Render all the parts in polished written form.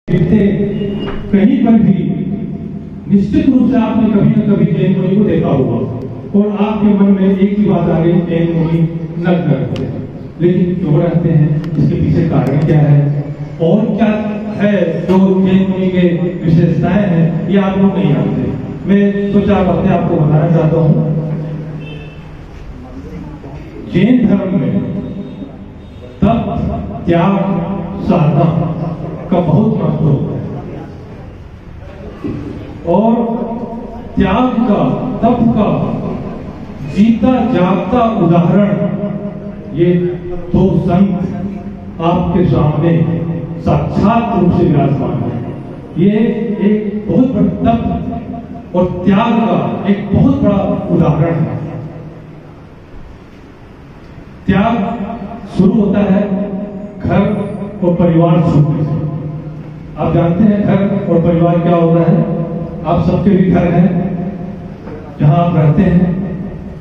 थे कहीं पर भी निश्चित रूप से आपने कभी न कभी जैन मुनि को देखा होगा और आपके मन में एक ही बात आ गई, जैन मुनि नग्न रहते हैं। लेकिन क्यों रहते हैं, इसके पीछे कारण क्या है और क्या है जो जैन मुनि के विशेषताएं हैं, ये आप लोग नहीं जानते। मैं दो चार बातें आपको बताना चाहता हूँ। जैन धर्म में तप, त्याग, साधना का बहुत महत्व होता है और त्याग का, तप का जीता जागता उदाहरण ये दो संत आपके सामने साक्षात रूप से विराजमान है। ये एक बहुत बड़ा तप और त्याग का एक बहुत बड़ा उदाहरण है। त्याग शुरू होता है घर और परिवार छूटने से। आप जानते हैं घर और परिवार क्या होता है। आप सबके भी घर हैं जहां आप रहते हैं,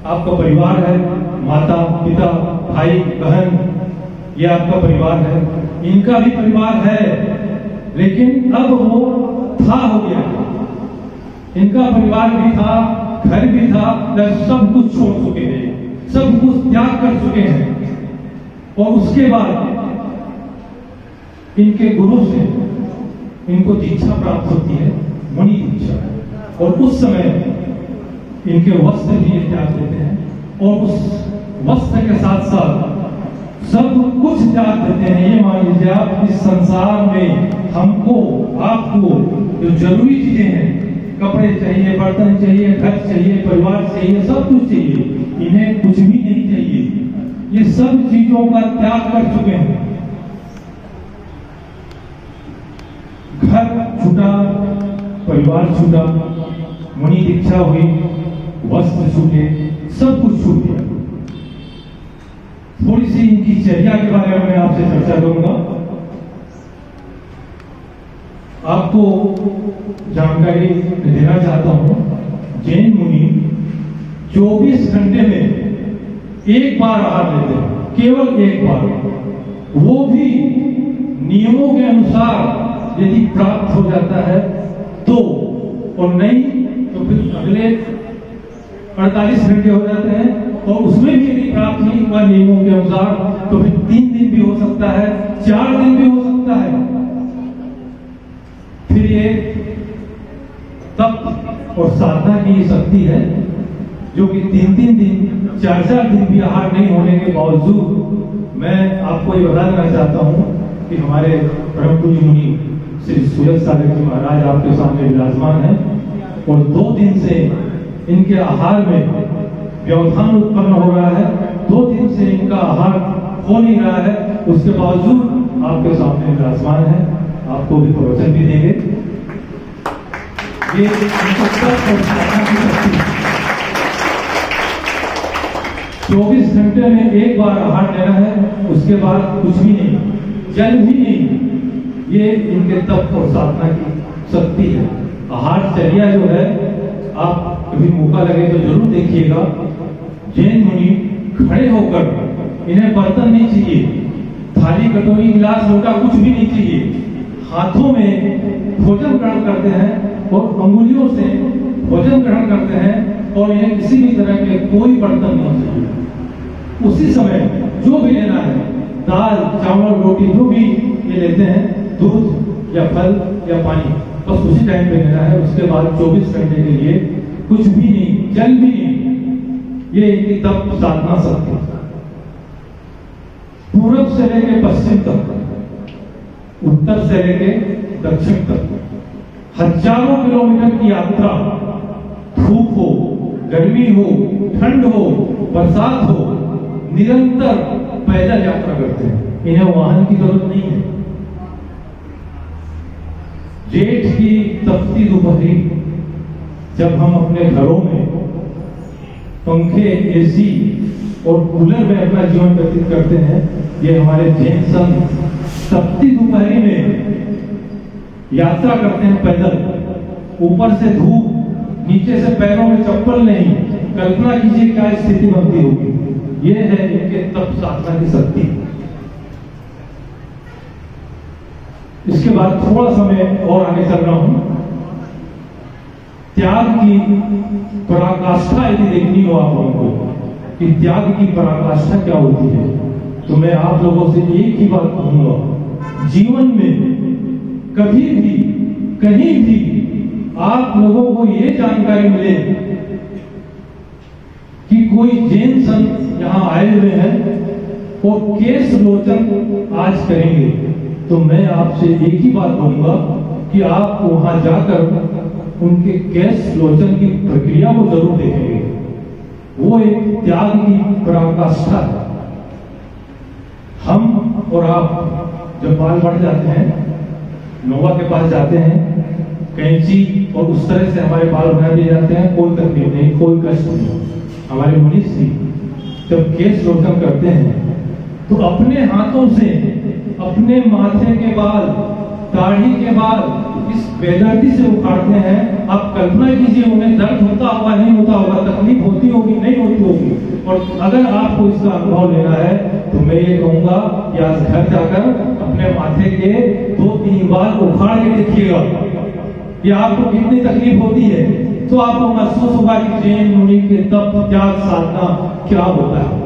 आपका परिवार है, माता पिता भाई बहन, ये आपका परिवार है। इनका भी परिवार है, लेकिन अब वो था हो गया। इनका परिवार भी था, घर भी था, सब कुछ छोड़ चुके हैं, सब कुछ त्याग कर चुके हैं। और उसके बाद इनके गुरु से इनको दीक्षा प्राप्त होती है, मुनि दीक्षा। और उस समय इनके वस्त्र भी ये त्याग देते हैं और उस वस्त्र के साथ साथ सब कुछ त्याग देते हैं। ये मान लीजिए आप, इस संसार में हमको आपको जो जरूरी चीजें हैं, कपड़े चाहिए, बर्तन चाहिए, घर चाहिए, परिवार चाहिए, सब कुछ चाहिए, इन्हें कुछ भी नहीं चाहिए। ये सब चीजों का त्याग कर चुके हैं। घर छूटा, परिवार छूटा, मुनि दीक्षा हुई, वस्त्र छूटे, सब कुछ छूट गया। थोड़ी सी इनकी चर्या के बारे में मैं आपसे चर्चा करूंगा। आपको जानकारी देना चाहता हूं। जैन मुनि 24 घंटे में एक बार आहार लेते हैं, केवल एक बार, वो भी नियमों के अनुसार यदि प्राप्त हो जाता है तो, और नहीं तो फिर अगले 48 घंटे हो जाते हैं। और उसमें भी यदि प्राप्त नहीं हुआ नियमों के अनुसार तो फिर 3 दिन भी हो सकता है, 4 दिन भी हो सकता है। फिर ये तप और साधना की शक्ति है जो कि 3-3 दिन, 4-4 दिन भी आहार नहीं होने के बावजूद, मैं आपको ये बता देना चाहता हूं कि हमारे परम पूज्य मुनि श्री सूरज सागर जी महाराज आपके सामने विराजमान है और 2 दिन से इनके आहार में व्यवधान उत्पन्न हो रहा है। 2 दिन से इनका आहार हो नहीं रहा है, उसके बावजूद आपके सामने विराजमान है। आपको भी प्रवचन भी देंगे। ये 24 घंटे में एक बार आहार लेना है, उसके बाद कुछ भी नहीं, जल भी नहीं। ये इनके तप और साधना की शक्ति है। आहार चर्या जो है, आप कभी मौका लगे तो जरूर देखिएगा। जैन मुनि खड़े होकर, इन्हें बर्तन नहीं चाहिए, थाली कटोरी गिलास लोटा कुछ भी नहीं चाहिए, हाथों में भोजन ग्रहण करते हैं और अंगुलियों से भोजन ग्रहण करते हैं और इन्हें किसी भी तरह के कोई बर्तन नहीं चाहिए। उसी समय जो भी लेना है, दाल चावल रोटी जो भी ये लेते हैं, दूध या फल या पानी, बस उसी टाइम पे लेना है। उसके बाद 24 घंटे के लिए कुछ भी नहीं, जल भी नहीं। ये इनकी तप साधना शक्ति। पूरब से लेके पश्चिम तक, उत्तर से लेके दक्षिण तक, हजारों किलोमीटर की यात्रा, धूप हो, गर्मी हो, ठंड हो, बरसात हो, निरंतर पैदल यात्रा करते हैं। इन्हें वाहन की जरूरत नहीं है। जेठ की तपती दोपहरी जब हम अपने घरों में पंखे, एसी और कूलर में अपना जीवन व्यतीत करते हैं, ये हमारे जैन संत तपती दोपहरी में यात्रा करते हैं पैदल। ऊपर से धूप, नीचे से पैरों में चप्पल नहीं। कल्पना कीजिए क्या स्थिति बनती होगी। ये है इनके तप साधना की शक्ति। इसके बाद थोड़ा सा मैं और आगे चल रहा हूं। त्याग की पराकाष्ठा यदि देखनी हो आप लोगों को कि त्याग की पराकाष्ठा क्या होती है, तो मैं आप लोगों से एक ही बात कहूंगा, जीवन में कभी भी कहीं भी आप लोगों को ये जानकारी मिले कि कोई जैन संत यहां आए हुए हैं और केश लोचन आज करेंगे, तो मैं आपसे एक ही बात कहूंगा कि आप वहां जाकर उनके केश लोचन की प्रक्रिया को जरूर देखेंगे। वो एक त्याग की पराकाष्ठा है। हम और आप जब बाल बढ़ जाते हैं, नोवा के पास जाते हैं, कैंची और उस तरह से हमारे बाल बना दिए जाते हैं, कोई तकलीफ नहीं, कोई कष्ट नहीं। हमारे मुनीष जी जब केश लोचन करते हैं तो अपने हाथों से अपने माथे के बाल, दाढ़ी के बाल इस बेदर्दी से उखाड़ते हैं। आप कल्पना कीजिए, उन्हें दर्द होता होगा, नहीं होता होगा, तकलीफ होती होगी, नहीं होती होगी। और अगर आपको इसका अनुभव लेना है तो मैं ये कहूंगा कि आज घर जाकर अपने माथे के 2-3 बाल उखाड़ के देखिएगा कि आपको कितनी तकलीफ होती है, तो आपको महसूस होगा कि जैन मुनि के तप, त्याग, साधना क्या होता है,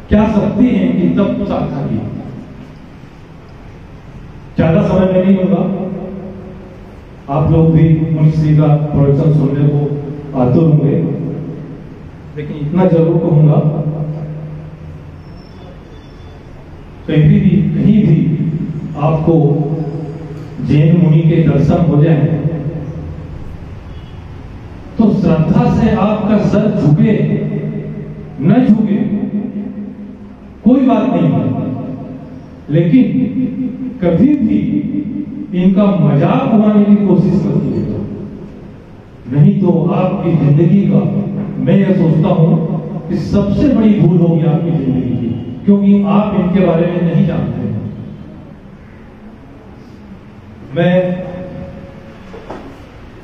क्या शक्ति है कि तप साधना की। ज्यादा समय में नहीं होगा, आप लोग भी मुनीष जी का प्रवचन सुनने को आते होंगे, लेकिन इतना जरूर कहूंगा, कहीं भी आपको जैन मुनि के दर्शन हो जाए तो श्रद्धा से आपका सर झुके न झुके कोई बात नहीं है, लेकिन कभी भी इनका मजाक उड़ाने की कोशिश मत कीजिएगा, नहीं तो आपकी जिंदगी का, मैं यह सोचता हूं कि सबसे बड़ी भूल होगी आपकी जिंदगी की, क्योंकि आप इनके बारे में नहीं जानते हैं। मैं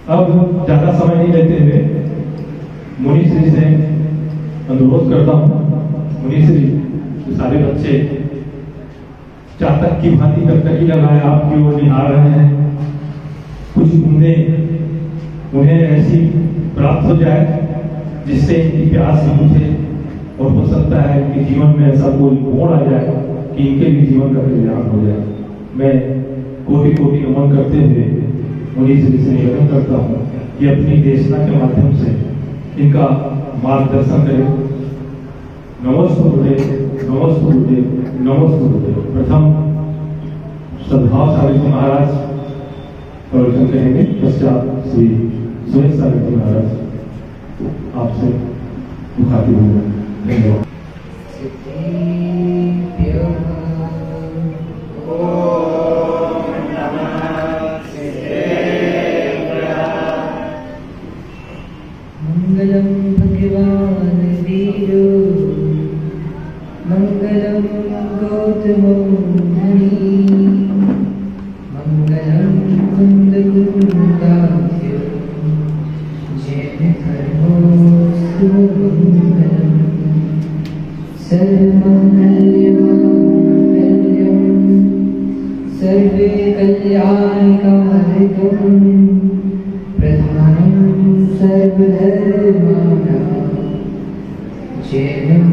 अब ज्यादा समय नहीं लेते हुए मुनीष जी से अनुरोध करता हूं। मुनीष जी, सारे बच्चे चातक की भांति टकटकी लगाए आपकी ओर निहार रहे हैं, कुछ बूंदें उन्हें ऐसी प्राप्त हो जाए जिससे इनकी प्यास ही बुझे, और हो सकता है कि जीवन में ऐसा कोई मोड़ आ जाए कि इनके भी जीवन का कल्याण हो जाए। मैं कोटि कोटि नमन करते हुए मुनीष जी से निवेदन करता हूँ कि अपनी देशना के माध्यम से इनका मार्गदर्शन करें। नमस्ते नमस्ते नमस्ते। प्रथम श्रद्धाशाली जी महाराज प्रवचन करेंगे, पश्चात श्री सुरेश सागर जी महाराज आपसे मुखातिब होंगे। धन्यवाद। मंगलम भगवान वीरो मंगलम गौतमो मुनि मंगलम कुंद कुंदाख्य जैन धर्मो सुमंगलम सर्वमंगलम सर्वे कल्याणकारिकम् प्रधानं सर्वधर्माणां जैनं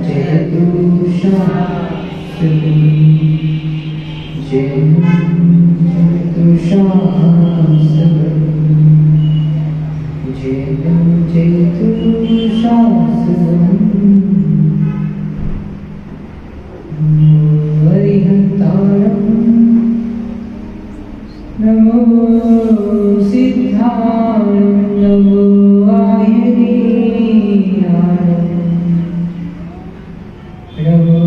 जयतु शास्त्रम् जैनं जयतु शास्त्रम् जैनं जयतु शास्त्रम् हरिहन्तारम् नमो सिद्धाय नमो आयनीयाय नमो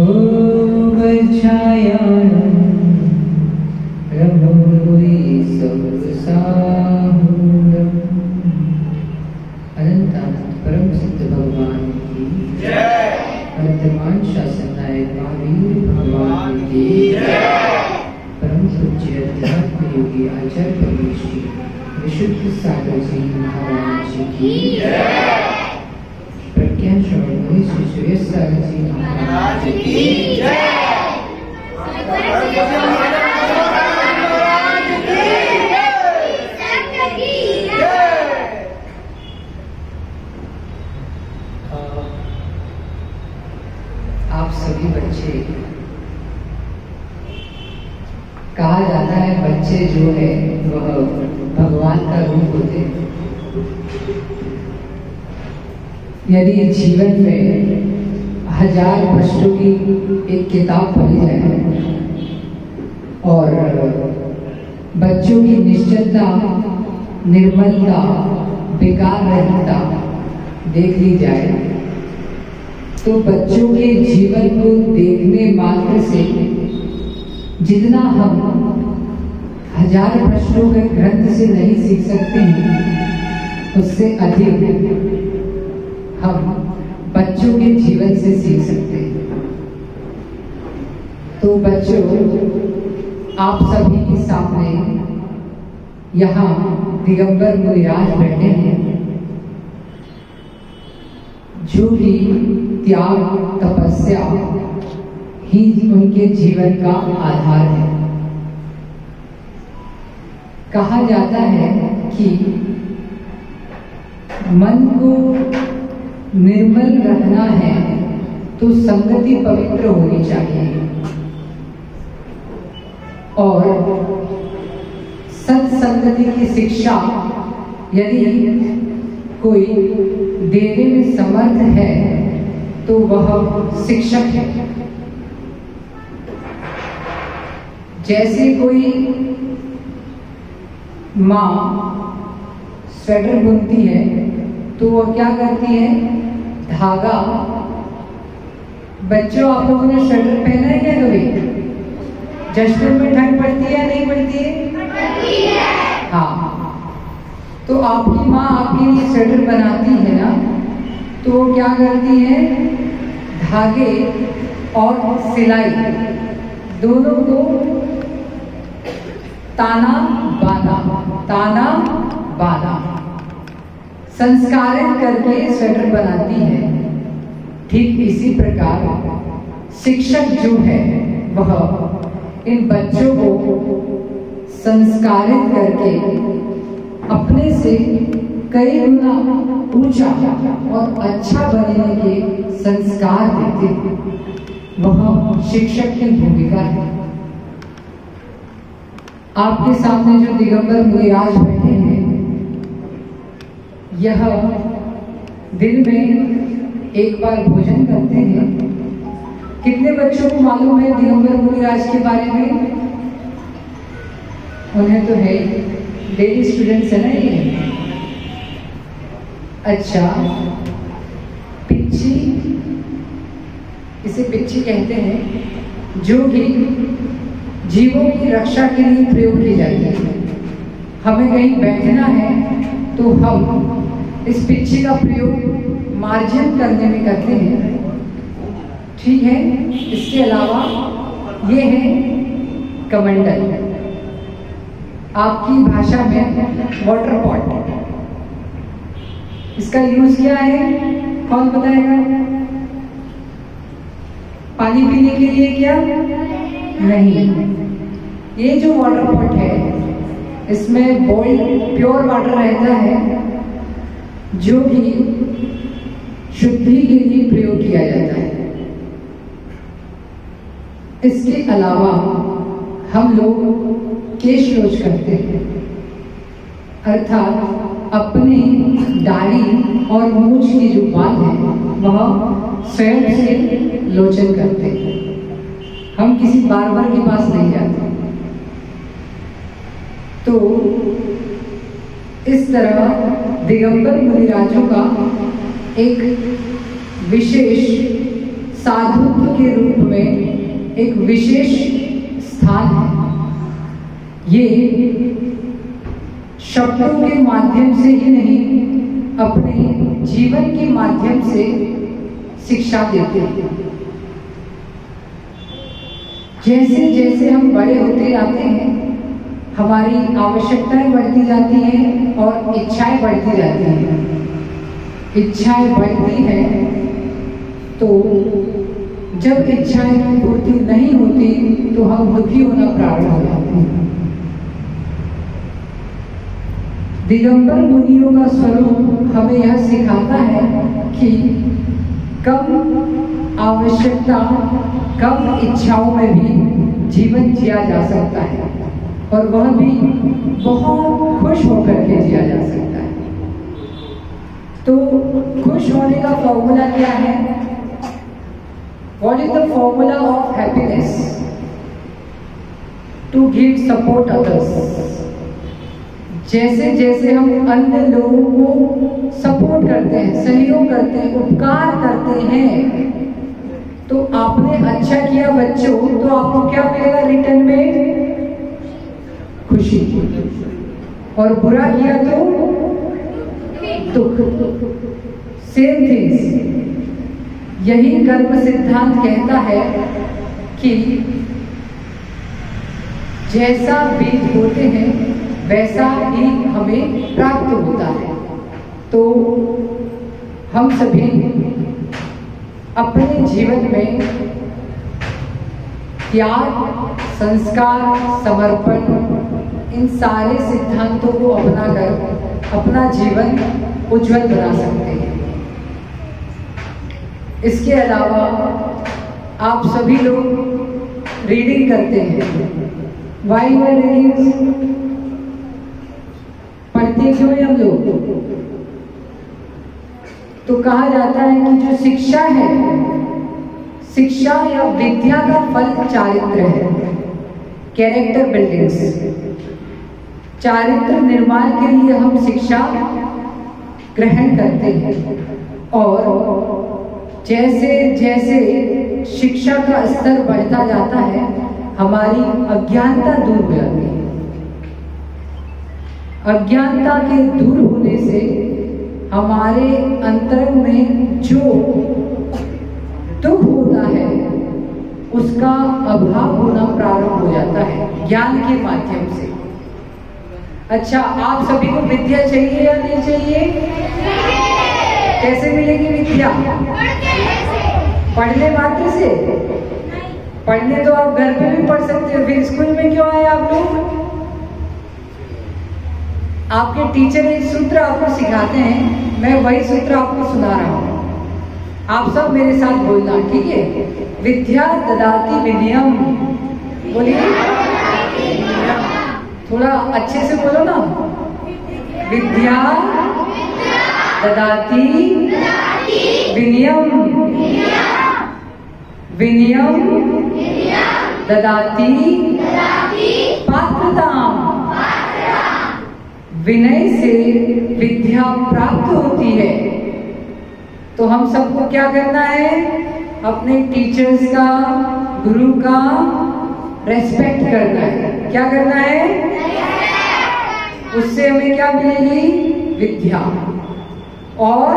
वज्रायाय नमो सर्वसाहुरम्। अनंतानंद परम सिद्ध भगवान की जय। वर्तमान शासन नायक महावीर भगवान की जय। परम पूज्य अध्यात्म योगी आचार्य परमेश जी विशुद्ध सागर जी महाराज की जय। प्रज्ञा श्रवण श्री सुरेश सागर जी महाराज की जय। आप सभी बच्चे, कहा जाता है बच्चे जो है वह भगवान का रूप होते हैं। यदि जीवन में 1000 पृष्ठों की एक किताब पढ़ी जाए और बच्चों की निश्चलता, निर्मलता, बेकार रहता देख ली जाए तो बच्चों के जीवन को देखने मात्र से जितना हम 1000 पृष्ठों के ग्रंथ से नहीं सीख सकते हैं, उससे अधिक हम बच्चों के जीवन से सीख सकते हैं। तो बच्चों, आप सभी के सामने यहाँ दिगंबर मुनिराज बैठे हैं, जो कि त्याग, तपस्या ही उनके जीवन का आधार है। कहा जाता है कि मन को निर्मल रखना है तो संगति पवित्र होनी चाहिए और सत्संगति की शिक्षा यदि कोई देने में समर्थ है तो वह शिक्षक है। जैसे कोई माँ स्वेटर बुनती है तो वह क्या करती है, धागा। बच्चों, आप लोगों ने स्वेटर पहना है क्या कभी? जश्न में ठंड पड़ती है या नहीं पड़ती है? पड़ती है। हाँ, तो आपकी माँ आपके लिए स्वेटर बनाती है ना, तो वो क्या करती है, धागे और सिलाई दोनों को ताना बाना संस्कारित करके स्वेटर बनाती है। ठीक इसी प्रकार शिक्षक जो है वह इन बच्चों को संस्कारित करके अपने से कई गुना ऊंचा और अच्छा बनने के संस्कार देते हैं। वह शिक्षक की भूमिका है। आपके सामने जो दिगंबर मुनिराज बैठे हैं, यह दिन में एक बार भोजन करते हैं। कितने बच्चों को मालूम है दिगंबर मुनिराज के बारे में? उन्हें तो है, डेली स्टूडेंट्स है ना ये। अच्छा, पिच्ची, इसे पिच्ची कहते हैं, जो कि जीवों की रक्षा के लिए प्रयोग की जाती है। हमें कहीं बैठना है तो हम इस पिच्ची का प्रयोग मार्जन करने में करते हैं। ठीक है। इसके अलावा ये है कमंडल, आपकी भाषा में वाटर पॉट। इसका यूज क्या है, कौन बताएगा? पानी पीने के लिए क्या? नहीं। ये जो वाटर पॉट है, इसमें बॉइल्ड प्योर वाटर रहता है, जो कि शुद्धि के लिए प्रयोग किया जाता है। इसके अलावा हम लोग केशलोच करते हैं, अर्थात अपने दाढ़ी और मूंछ के जो बाल हैं वह स्वयं से लोचन करते हैं। हम किसी बार्बर के पास नहीं जाते। तो इस तरह दिगंबर मुनिराजों का एक विशेष साधुत्व के रूप में एक विशेष स्थान है। ये शब्दों के माध्यम से ही नहीं, अपने जीवन के माध्यम से शिक्षा देते हैं। जैसे जैसे हम बड़े होते जाते हैं, हमारी आवश्यकताएं बढ़ती जाती हैं और इच्छाएं बढ़ती जाती हैं। इच्छाएं बढ़ती हैं तो जब इच्छाएं की पूर्ति नहीं होती तो हम दुखी होना प्रारंभ हो जाते हैं। दिगंबर मुनियों का स्वरूप हमें यह सिखाता है कि कम आवश्यकता कम इच्छाओं में भी जीवन जिया जा सकता है, और वह भी बहुत खुश होकर के जिया जा सकता है। तो खुश होने का फॉर्मूला क्या है? What is the formula of happiness? To give support others. जैसे जैसे हम अन्य लोगों को सपोर्ट करते हैं, सहयोग करते हैं, उपकार करते हैं, तो आपने अच्छा किया बच्चों, तो आपको क्या मिलेगा रिटर्न में? खुशी। और बुरा किया तो दुख। Same things. यही कर्म सिद्धांत कहता है कि जैसा बीज बोते हैं वैसा ही हमें प्राप्त होता है। तो हम सभी अपने जीवन में त्याग, संस्कार, समर्पण, इन सारे सिद्धांतों को अपनाकर अपना जीवन उज्जवल बना सकते हैं। इसके अलावा आप सभी लोग रीडिंग करते हैं। Why you are reading? पढ़ते क्यों हैं हम लोग? तो कहा जाता है कि जो शिक्षा है, शिक्षा या विद्या का फल चारित्र है, कैरेक्टर बिल्डिंग्स। चारित्र निर्माण के लिए हम शिक्षा ग्रहण करते हैं, और जैसे जैसे शिक्षा का स्तर बढ़ता जाता है हमारी अज्ञानता दूर हो जाती है। अज्ञानता के दूर होने से हमारे अंतरंग में जो दुख होता है उसका अभाव होना प्रारंभ हो जाता है ज्ञान के माध्यम से। अच्छा, आप सभी को विद्या चाहिए या नहीं चाहिए? कैसे मिलेगी विद्या? पढ़ने मात्र से? पढ़ने तो आप घर पे भी पढ़ सकते हो, फिर स्कूल में क्यों आए आप लोग? आपके टीचर एक सूत्र आपको सिखाते हैं, मैं वही सूत्र आपको सुना रहा हूँ। आप सब मेरे साथ बोलना, ठीक है? विद्या ददाति विनयम। बोलिए, थोड़ा अच्छे से बोलो ना। विद्या ददाति विनयम, विनयम ददाति पात्रताम। विनय से विद्या प्राप्त होती है। तो हम सबको क्या करना है? अपने टीचर्स का, गुरु का रेस्पेक्ट करना है। क्या करना है? उससे हमें क्या मिलेगी? विद्या। और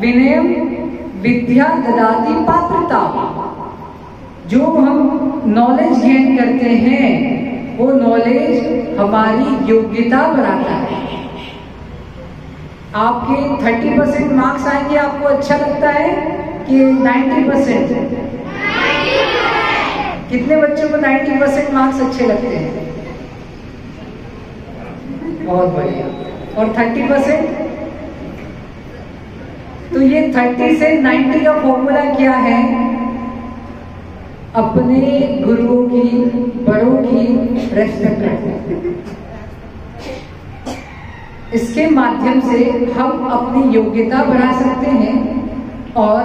विनय विद्या ददाति पात्रता। जो हम नॉलेज गेन करते हैं वो नॉलेज हमारी योग्यता बनाता है। आपके 30% मार्क्स आएंगे, आपको अच्छा लगता है कि 90%? कितने बच्चों को 90% मार्क्स अच्छे लगते हैं? बहुत बढ़िया। और 30%? तो ये 30 से 90 का फॉर्मूला क्या है? अपने गुरुओं की, बड़ों की रेस्पेक्ट करना। इसके माध्यम से हम अपनी योग्यता बढ़ा सकते हैं और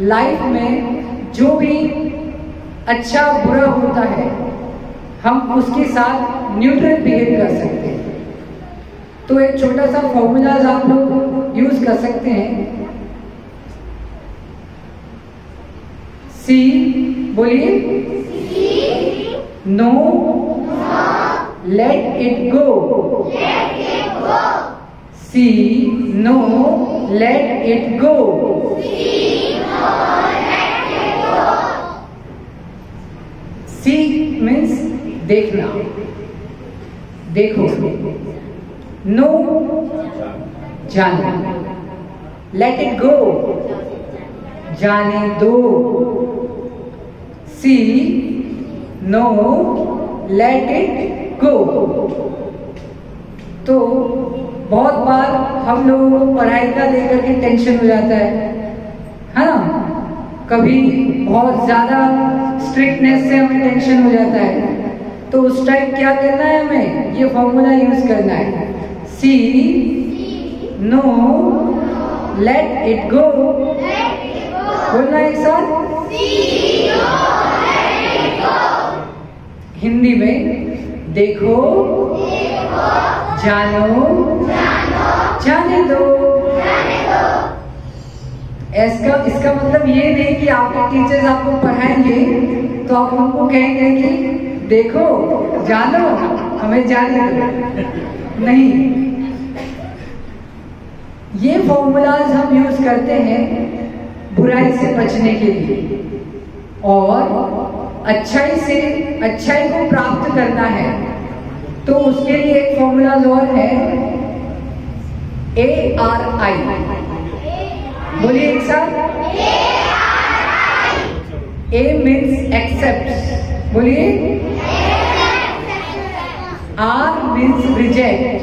लाइफ में जो भी अच्छा बुरा होता है हम उसके साथ न्यूट्रल बिहेव कर सकते हैं। तो एक छोटा सा फॉर्मूला आप लोग यूज कर सकते हैं। सी, बोलिए। No, let it go. See, no, let it go. See means देखना, देखो। नो, जाना। लेट इट गो, जाने दो। See, no, let it go. तो बहुत बार हम लोगों को पढ़ाई का लेकर के टेंशन हो जाता है ना? कभी बहुत ज्यादा स्ट्रिक्टनेस से हमें टेंशन हो जाता है, तो उस टाइम क्या करना है, हमें ये फॉर्मूला यूज करना है, सी नो लेट इट गो। बोलना एक साथ, हिंदी में देखो जानो जाने दो। इसका मतलब ये नहीं कि आपके टीचर्स आपको पढ़ाएंगे तो आप उनको कहेंगे कि देखो जानो हमें जाने दो, नहीं। ये फॉर्मूलाज हम यूज करते हैं बुराई से बचने के लिए, और अच्छाई को प्राप्त करना है। तो उसके लिए एक फॉर्मूलाज और है, ARI। बोलिए एक साथ, A मीन्स एक्सेप्ट, बोलिए, R मीन्स रिजेक्ट,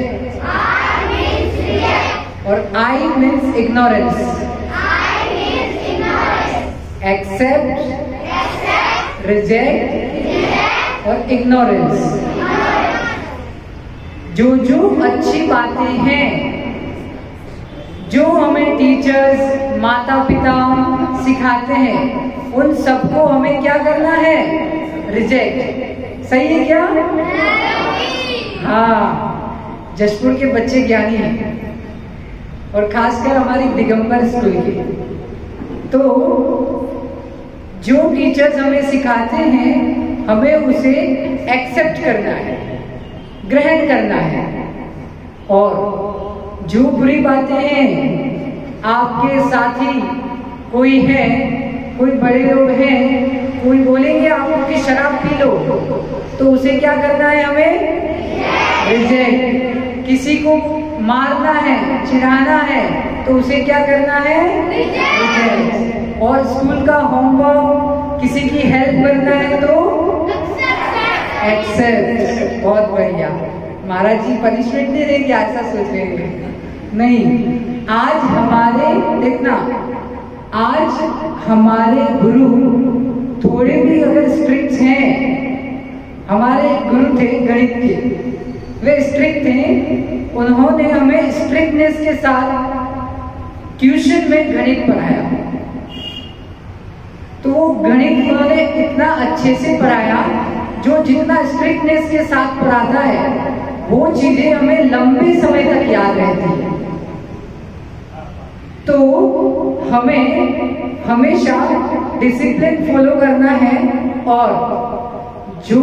और I means ignorance. Accept, reject और इग्नोरेंस। जो अच्छी बातें हैं, जो हमें टीचर्स माता पिता सिखाते हैं, उन सबको हमें क्या करना है, रिजेक्ट। सही है क्या? हाँ, जशपुर के बच्चे ज्ञानी हैं, और खासकर हमारी दिगंबर स्कूल के। तो जो टीचर्स हमें सिखाते हैं, हमें उसे एक्सेप्ट करना है, ग्रहण करना है। और जो बुरी बातें हैं, आपके साथी कोई है, कोई बड़े लोग हैं, कोई बोलेंगे आपको कि शराब पी लो, तो उसे क्या करना है, हमें रिजेक्ट। किसी को मारना है, चिढ़ाना है, तो उसे क्या करना है, रिजेक्ट। और स्कूल का होमवर्क, किसी की हेल्प करना है तो एक्सेप्ट। बहुत बढ़िया। महाराज जी पनिशमेंट दे रहे क्या, ऐसा सोच रहे हैं? नहीं, आज हमारे, देखना, आज हमारे गुरु थोड़े भी अगर स्ट्रिक्ट हैं, हमारे गुरु थे गणित के, वे स्ट्रिक्ट थे, उन्होंने हमें स्ट्रिक्टनेस के साथ ट्यूशन में गणित पढ़ाया। तो वो गणित उन्होंने इतना अच्छे से पढ़ाया, जो जितना स्ट्रिक्टनेस के साथ पढ़ाता है, वो चीजें हमें लंबे समय तक याद रहती है। तो हमें हमेशा डिसिप्लिन फॉलो करना है, और जो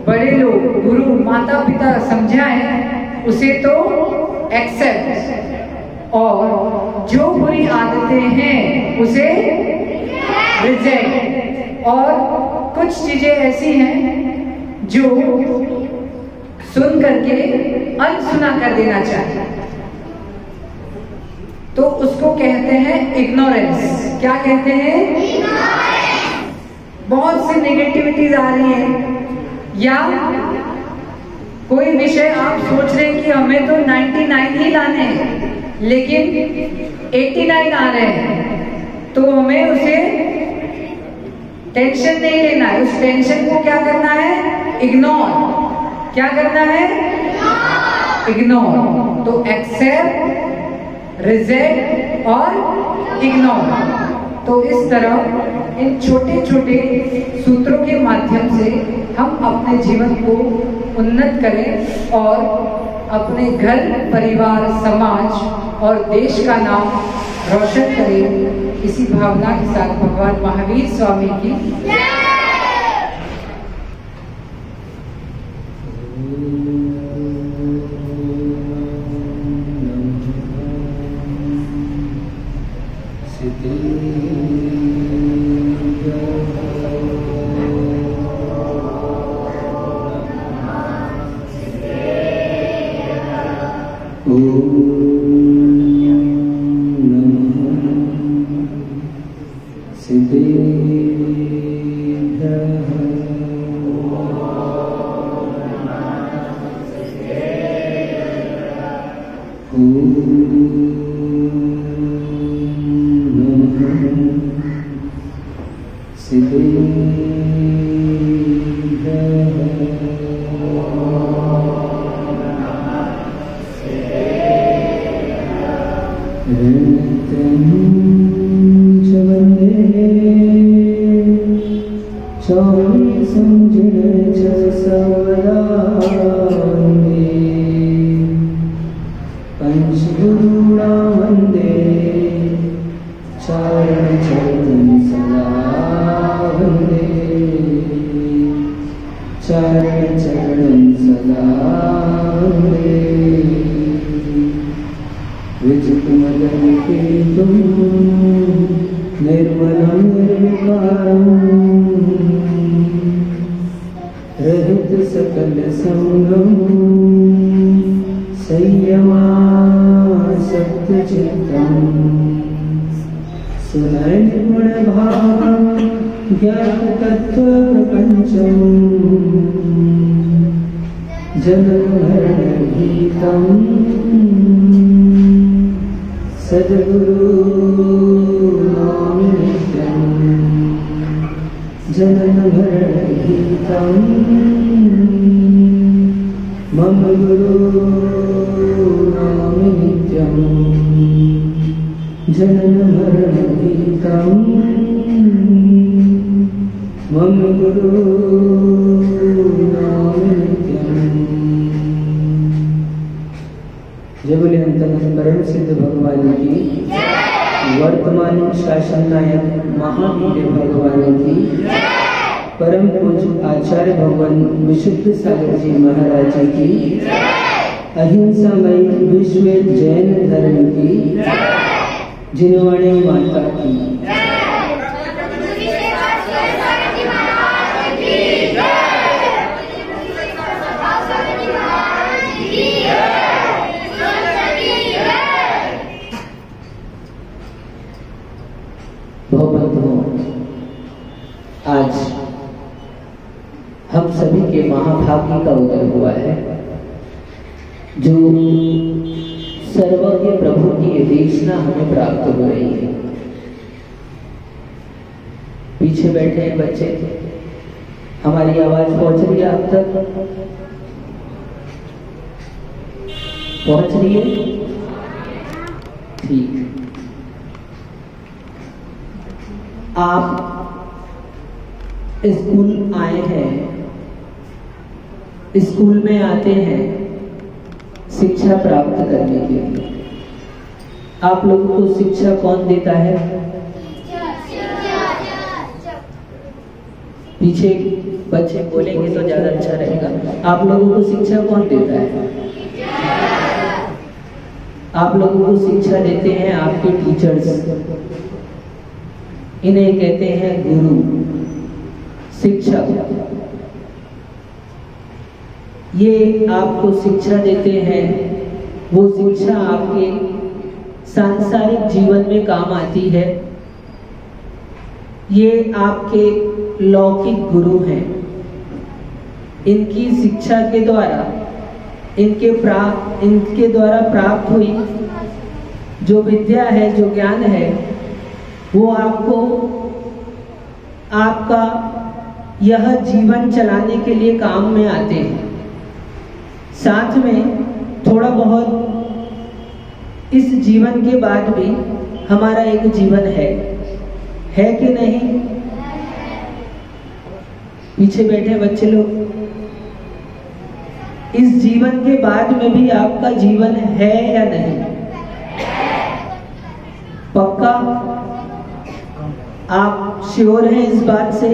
बड़े लोग, गुरु, माता पिता समझाएं, उसे तो एक्सेप्ट, और जो बुरी आदतें हैं उसे रिजेक्ट। और कुछ चीजें ऐसी हैं जो सुन करके अनसुना कर देना चाहिए, तो उसको कहते हैं इग्नोरेंस। क्या कहते हैं? बहुत सी नेगेटिविटीज आ रही है, या कोई विषय आप सोच रहे हैं कि हमें तो 99 ही लाने हैं, लेकिन 89 आ रहे हैं, तो हमें उसे टेंशन नहीं लेना है। उस टेंशन को क्या करना है? इग्नोर। क्या करना है? इग्नोर। तो एक्सेप्ट, रिजेक्ट और इग्नोर। तो इस तरह इन छोटे छोटे सूत्रों के माध्यम से हम अपने जीवन को उन्नत करें, और अपने घर, परिवार, समाज और देश का नाम रोशन करें। इसी भावना के साथ भगवान महावीर स्वामी की सिद्धि पंचगुरुणा वंदे चारण चरण सदा वंदे चारण चरण सदा वंदे विचितमदन कीर्तम निर्मलं निर्विकारं रहित सकल संगम संयमा सत्य चित्तम सुनय गुण भाव ज्ञात तत्व प्रपंचम जन्म मरण भीतम सद्गुरु नाम नित्यम जन्म मरण भीतम मम गुरु नाम नित्यम जन्म मरण भीतम मम गुरु नाम नित्यम। जय बोले अंतर्गत परम सिद्ध भगवान की, वर्तमान शासन नायक महावीर भगवान की, परम पूज्य आचार्य भगवान विशुद्ध सागर जी महाराज की, अहिंसामयी विश्व जैन धर्म की, जिनवाणी माता की। आज हम सभी के महाभाग्य का उदय हुआ है, जो सर्वज्ञ प्रभु की देशना हमें प्राप्त हो रही है। पीछे बैठे हैं बच्चे, हमारी आवाज पहुंच रही है आप तक? पहुंच रही है? ठीक। आप स्कूल आए हैं, स्कूल में आते हैं शिक्षा प्राप्त करने के लिए। आप लोगों को शिक्षा कौन देता है? पीछे बच्चे बोलेंगे तो ज्यादा अच्छा रहेगा। आप लोगों को शिक्षा कौन देता है? आप लोगों को शिक्षा देते हैं आपके टीचर्स, इन्हें कहते हैं गुरु, शिक्षक। ये आपको शिक्षा देते हैं, वो शिक्षा आपके सांसारिक जीवन में काम आती है। ये आपके लौकिक गुरु हैं। इनकी शिक्षा के द्वारा, इनके द्वारा प्राप्त हुई जो विद्या है, जो ज्ञान है, वो आपको आपका यह जीवन चलाने के लिए काम में आते हैं। साथ में थोड़ा बहुत इस जीवन के बाद भी हमारा एक जीवन है कि नहीं? पीछे बैठे बच्चे लोग, इस जीवन के बाद में भी आपका जीवन है या नहीं? पक्का? आप श्योर हैं इस बात से?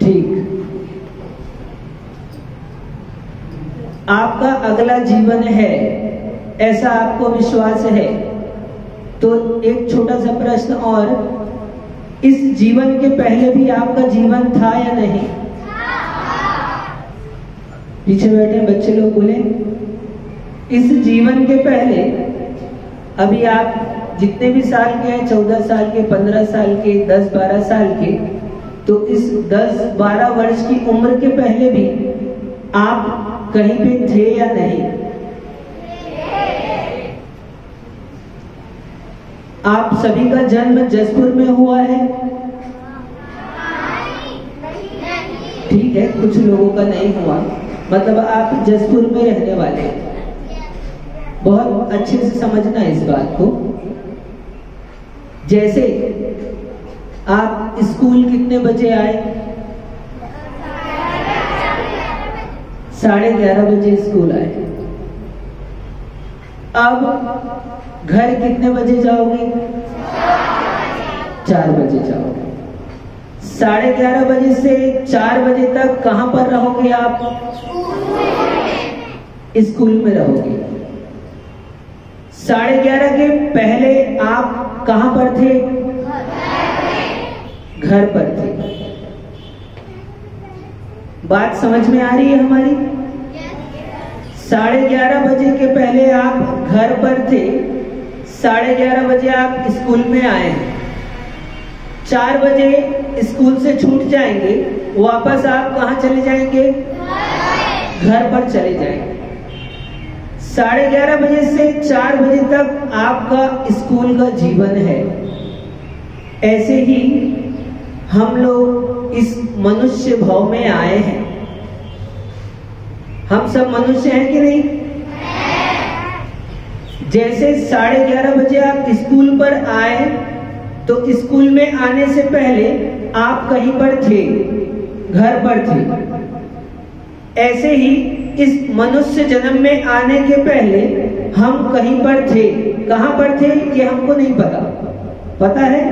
ठीक। आपका अगला जीवन है, ऐसा आपको विश्वास है? तो एक छोटा सा प्रश्न और, इस जीवन के पहले भी आपका जीवन था या नहीं? पीछे बैठे बच्चे लोग बोले, इस जीवन के पहले अभी आप जितने भी साल के हैं, 14 साल के, 15 साल के, 10-12 साल के, तो इस 10-12 वर्ष की उम्र के पहले भी आप कहीं पे थे या नहीं? आप सभी का जन्म जसपुर में हुआ है? ठीक है, कुछ लोगों का नहीं हुआ, मतलब आप जसपुर में रहने वाले हैं। बहुत अच्छे से समझना इस बात को। जैसे आप स्कूल कितने बजे आए? 11:30 बजे स्कूल आए। अब घर कितने बजे जाओगे? 4 बजे जाओगे। 11:30 बजे से 4 बजे तक कहां पर रहोगे आप? स्कूल में रहोगे। 11:30 के पहले आप कहां पर थे? घर पर थे। बात समझ में आ रही है हमारी? 11:30 बजे के पहले आप घर पर थे, 11:30 बजे आप स्कूल में आए हैं। 4 बजे स्कूल से छूट जाएंगे, वापस आप कहां चले जाएंगे? घर पर चले जाएंगे। 11:30 बजे से 4 बजे तक आपका स्कूल का जीवन है। ऐसे ही हम लोग इस मनुष्य भाव में आए हैं। हम सब मनुष्य हैं कि नहीं? जैसे 11:30 बजे आप स्कूल पर आए, तो स्कूल में आने से पहले आप कहीं पर थे, घर पर थे। ऐसे ही इस मनुष्य जन्म में आने के पहले हम कहीं पर थे। कहां पर थे ये हमको नहीं पता। पता है?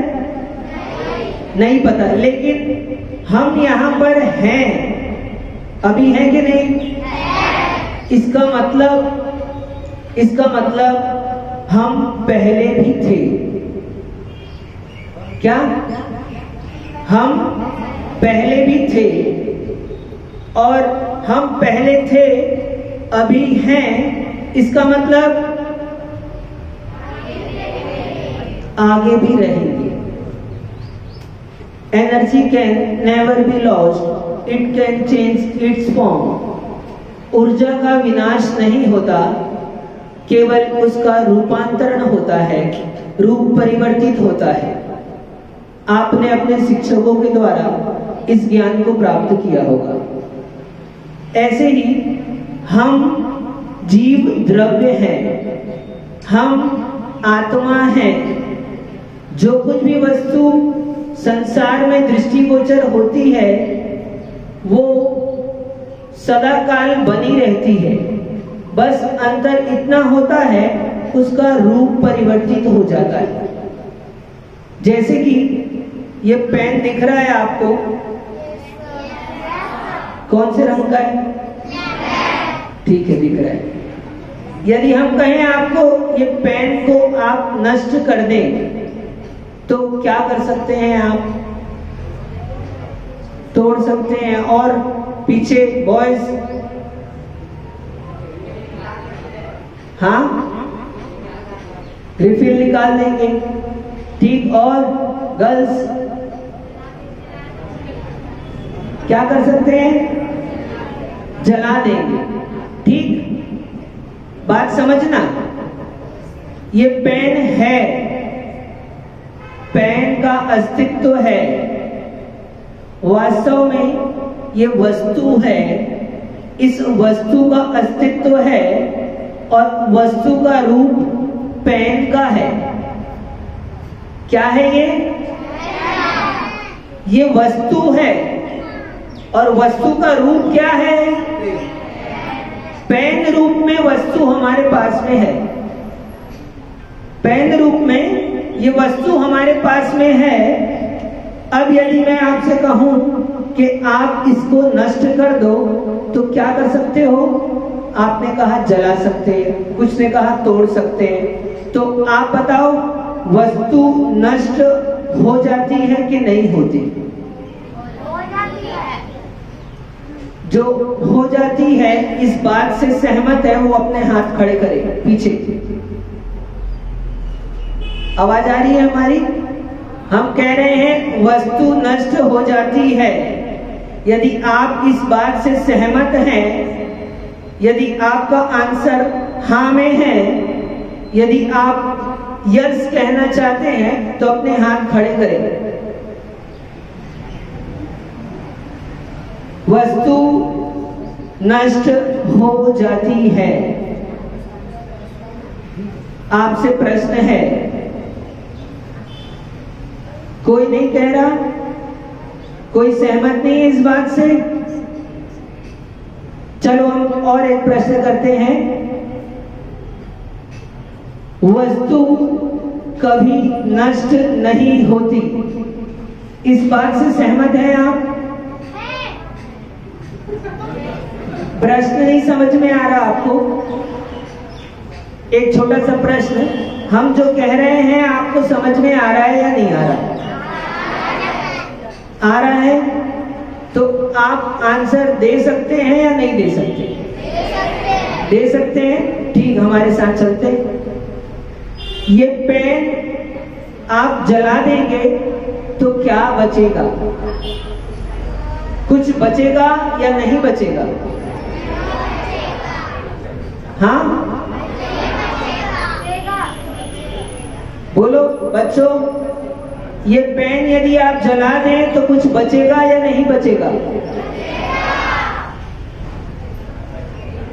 नहीं पता, लेकिन हम यहाँ पर हैं। अभी हैं कि नहीं? इसका मतलब हम पहले भी थे। क्या हम पहले भी थे? और हम पहले थे, अभी हैं, इसका मतलब आगे भी रहेंगे। Energy can never be lost, it can change it's form. ऊर्जा का विनाश नहीं होता, केवल उसका रूपांतरण होता है, रूप परिवर्तित होता है। आपने अपने शिक्षकों के द्वारा इस ज्ञान को प्राप्त किया होगा। ऐसे ही हम जीव द्रव्य हैं, हम आत्मा हैं। जो कुछ भी वस्तु संसार में दृष्टिगोचर होती है वो सदाकाल बनी रहती है, बस अंतर इतना होता है उसका रूप परिवर्तित हो जाता है। जैसे कि ये पेन दिख रहा है आपको, कौन से रंग का है? ठीक है, दिख रहा है। यदि हम कहें आपको ये पेन को आप नष्ट कर दें, तो क्या कर सकते हैं आप? तोड़ सकते हैं। और पीछे बॉयज, हाँ, रिफिल निकाल देंगे। ठीक, और गर्ल्स क्या कर सकते हैं? जला देंगे। ठीक, बात समझना। ये पेन है, पेन का अस्तित्व है, वास्तव में ये वस्तु है। इस वस्तु का अस्तित्व है और वस्तु का रूप पेन का है। क्या है ये वस्तु है और वस्तु का रूप क्या है? पेन रूप में वस्तु हमारे पास में है। पेन रूप में ये वस्तु हमारे पास में है। अब यदि मैं आपसे कहूं कि आप इसको नष्ट कर दो, तो क्या कर सकते हो? आपने कहा जला सकते हैं, कुछ ने कहा तोड़ सकते हैं। तो आप बताओ, वस्तु नष्ट हो जाती है कि नहीं होती? हो जाती है। जो हो जाती है, इस बात से सहमत है वो अपने हाथ खड़े करे पीछे। आवाज आ रही है हमारी? हम कह रहे हैं वस्तु नष्ट हो जाती है। यदि आप इस बात से सहमत हैं, यदि आपका आंसर हाँ में है, यदि आप यस कहना चाहते हैं तो अपने हाथ खड़े करें। वस्तु नष्ट हो जाती है। आपसे प्रश्न है, कोई नहीं कह रहा, कोई सहमत नहीं है इस बात से? चलो हम और एक प्रश्न करते हैं। वस्तु कभी नष्ट नहीं होती, इस बात से सहमत हैं आप? प्रश्न नहीं समझ में आ रहा आपको? एक छोटा सा प्रश्न, हम जो कह रहे हैं आपको समझ में आ रहा है या नहीं आ रहा? आ रहा है तो आप आंसर दे सकते हैं या नहीं दे सकते? दे सकते हैं। ठीक, हमारे साथ चलते हैं। ये पेन आप जला देंगे तो क्या बचेगा? कुछ बचेगा या नहीं बचेगा? हाँ बोलो बच्चों, ये पेन यदि आप जला दें तो कुछ बचेगा या नहीं बचेगा?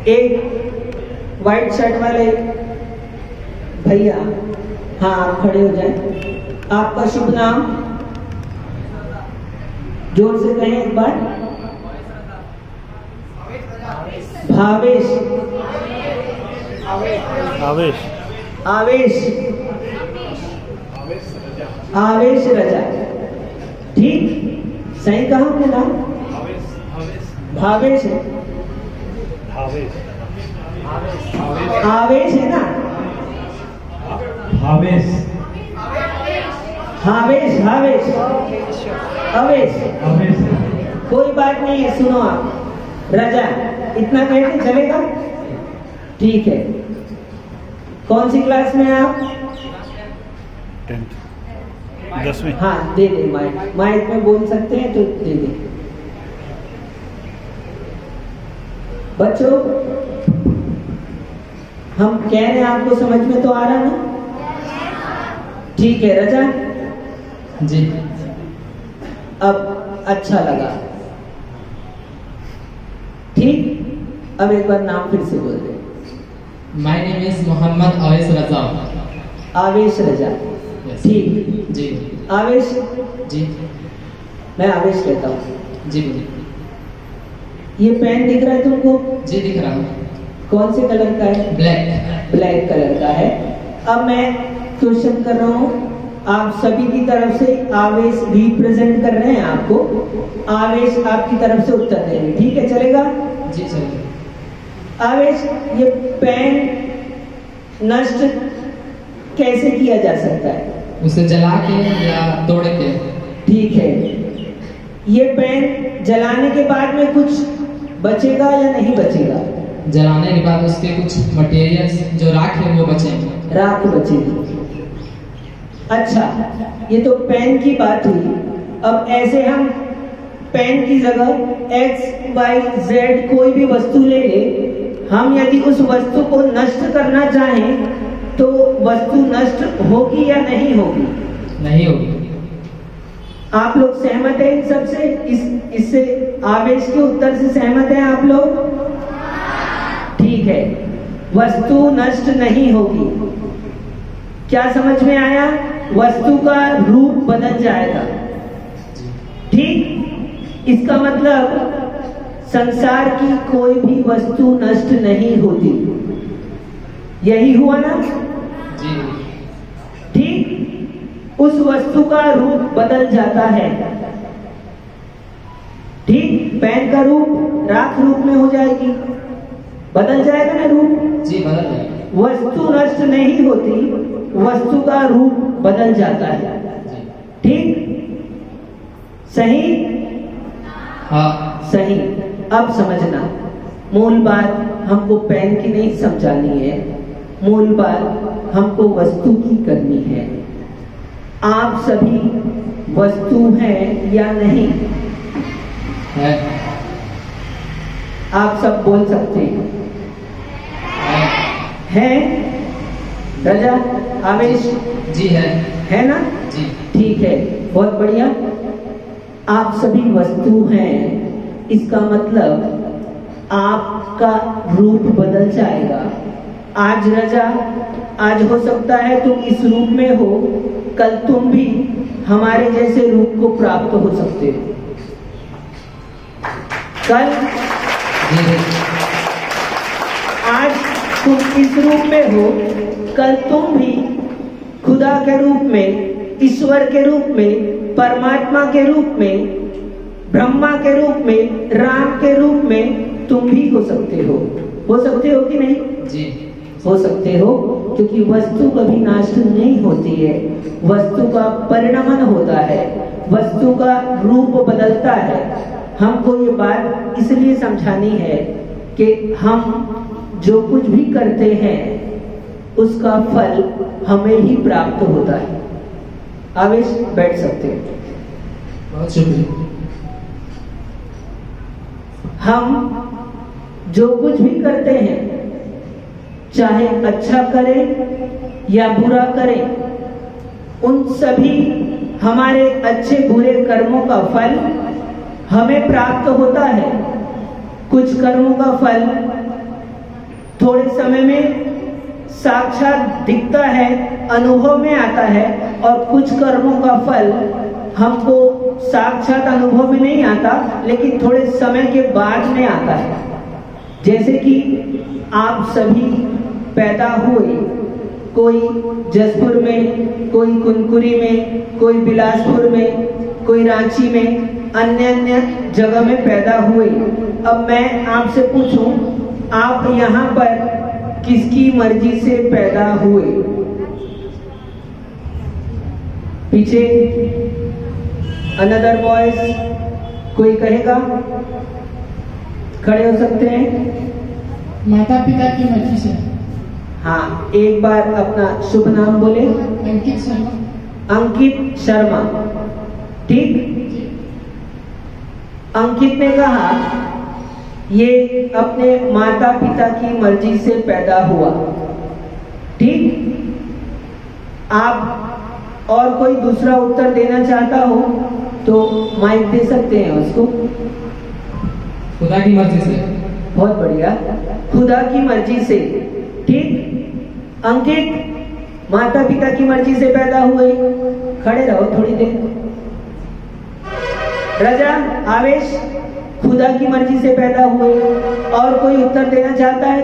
एक व्हाइट शर्ट वाले भैया, हाँ आप खड़े हो जाएं। आपका शुभ नाम जोर से कहें एक बार। भावेश। आवेश। आवेश। आवेश रजा। ठीक, सही कहा आपने नाम? भावेश है। आवेश है ना? हावेश। हावेश। हावेश। अवेश। हावेश। कोई बात नहीं है, सुनो आप। रजा, इतना कहते चलेगा? ठीक है। कौन सी क्लास में हैं आप? 10वीं। हाँ दे दे, माइक माइक में बोल सकते हैं तो दे दे। बच्चों, हम कह रहे हैं आपको समझ में तो आ रहा ना? ठीक है रजा जी, अब अच्छा लगा। ठीक, अब एक बार नाम फिर से बोल दे। माय नेम इज मोहम्मद आवेश रजा। आवेश रजा। ठीक जी। आवेश जी। मैं आवेश कहता हूँ जी बोलिए। ये पेन दिख रहा है तुमको? जी दिख रहा है। कौन से कलर का है? ब्लैक। ब्लैक कलर का है। अब मैं क्वेश्चन कर रहा हूँ, आप सभी की तरफ से आवेश रिप्रेजेंट कर रहे हैं आपको। आवेश आपकी तरफ से उत्तर देंगे, ठीक है चलेगा? जी चलेगा। आवेश, ये पेन नष्ट कैसे किया जा सकता है? उसे जला के या तोड़ के। ठीक है, ये पेन जलाने के बाद में कुछ बचेगा या नहीं बचेगा? जलाने के बाद उसके कुछ मटेरियल्स जो राख है वो बचेंगे। राख बचेगी। अच्छा, ये तो पेन की बात हुई। अब ऐसे हम पेन की जगह x, y, z कोई भी वस्तु ले ले, हम यदि उस वस्तु को नष्ट करना चाहें तो वस्तु नष्ट होगी या नहीं होगी? नहीं होगी। आप लोग सहमत हैं इन सब से? इससे आवेश के उत्तर से सहमत हैं आप लोग? ठीक है, वस्तु नष्ट नहीं होगी। क्या समझ में आया? वस्तु का रूप बदल जाएगा। ठीक, इसका मतलब संसार की कोई भी वस्तु नष्ट नहीं होती। यही हुआ ना? जी। ठीक, उस वस्तु का रूप बदल जाता है। ठीक, पेन का रूप राख रूप में हो जाएगी, बदल जाएगा ना रूप? जी बदल जाएगा। वस्तु नष्ट नहीं होती, वस्तु का रूप बदल जाता है। ठीक, सही? हाँ सही। अब समझना, मूल बात हमको पेन की नहीं समझानी है, मूल बात हमको वस्तु की करनी है। आप सभी वस्तु हैं या नहीं? है। आप सब बोल सकते हैं। है। है? राजा आवेश जी है ना? जी। ठीक है, बहुत बढ़िया। आप सभी वस्तु हैं, इसका मतलब आपका रूप बदल जाएगा। आज रजा, आज हो सकता है तुम इस रूप में हो, कल तुम भी हमारे जैसे रूप को प्राप्त हो सकते हो। कल आज तुम इस रूप में हो, कल तुम भी खुदा के रूप में, ईश्वर के रूप में, परमात्मा के रूप में, ब्रह्मा के रूप में, राम के रूप में तुम भी हो सकते हो। हो सकते हो कि नहीं? जी हो सकते हो, क्योंकि वस्तु कभी नाश नहीं होती है, वस्तु का परिणमन होता है, वस्तु का रूप बदलता है। हमको ये बात इसलिए समझानी है कि हम जो कुछ भी करते हैं उसका फल हमें ही प्राप्त होता है। आवेश, बैठ सकते हैं। बहुत शुक्रिया। हम जो कुछ भी करते हैं, चाहे अच्छा करें या बुरा करें, उन सभी हमारे अच्छे बुरे कर्मों का फल हमें प्राप्त होता है। कुछ कर्मों का फल थोड़े समय में साक्षात दिखता है, अनुभव में आता है, और कुछ कर्मों का फल हमको साक्षात अनुभव में नहीं आता, लेकिन थोड़े समय के बाद में आता है। जैसे कि आप सभी पैदा हुए, कोई जसपुर में, कोई कुनकुरी में, कोई बिलासपुर में, कोई रांची में, अन्य अन्य जगह में पैदा हुए। अब मैं आपसे पूछूं, आप यहाँ पर किसकी मर्जी से पैदा हुए? पीछे अनदर बॉयज, कोई कहेगा? खड़े हो सकते हैं। माता पिता की मर्जी से। हाँ, एक बार अपना शुभ नाम बोले। अंकित शर्मा। अंकित शर्मा, ठीक। अंकित ने कहा ये अपने माता पिता की मर्जी से पैदा हुआ, ठीक। आप और कोई दूसरा उत्तर देना चाहता हो तो माइक दे सकते हैं उसको। खुदा की मर्जी से। बहुत बढ़िया, खुदा की मर्जी से, ठीक। अंकित माता पिता की मर्जी से पैदा हुए। खड़े रहो थोड़ी देर। रजा, आवेश, खुदा की मर्जी से पैदा हुए। और कोई उत्तर देना चाहता है?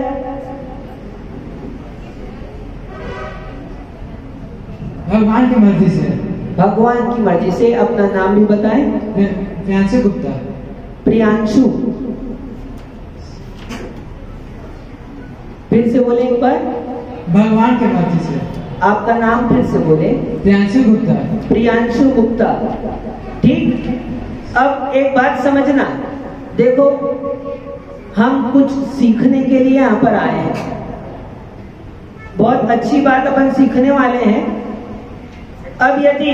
भगवान की मर्जी से। भगवान की मर्जी से। अपना नाम भी बताएं। प्रियांशु गुप्ता। प्रियांशु, फिर से बोले एक बार। भगवान की मर्जी से। आपका नाम फिर से बोले। प्रियांशु गुप्ता। प्रियांशु गुप्ता, ठीक। अब एक बात समझना, देखो हम कुछ सीखने के लिए यहाँ पर आए हैं। बहुत अच्छी बात अपन सीखने वाले हैं। अब यदि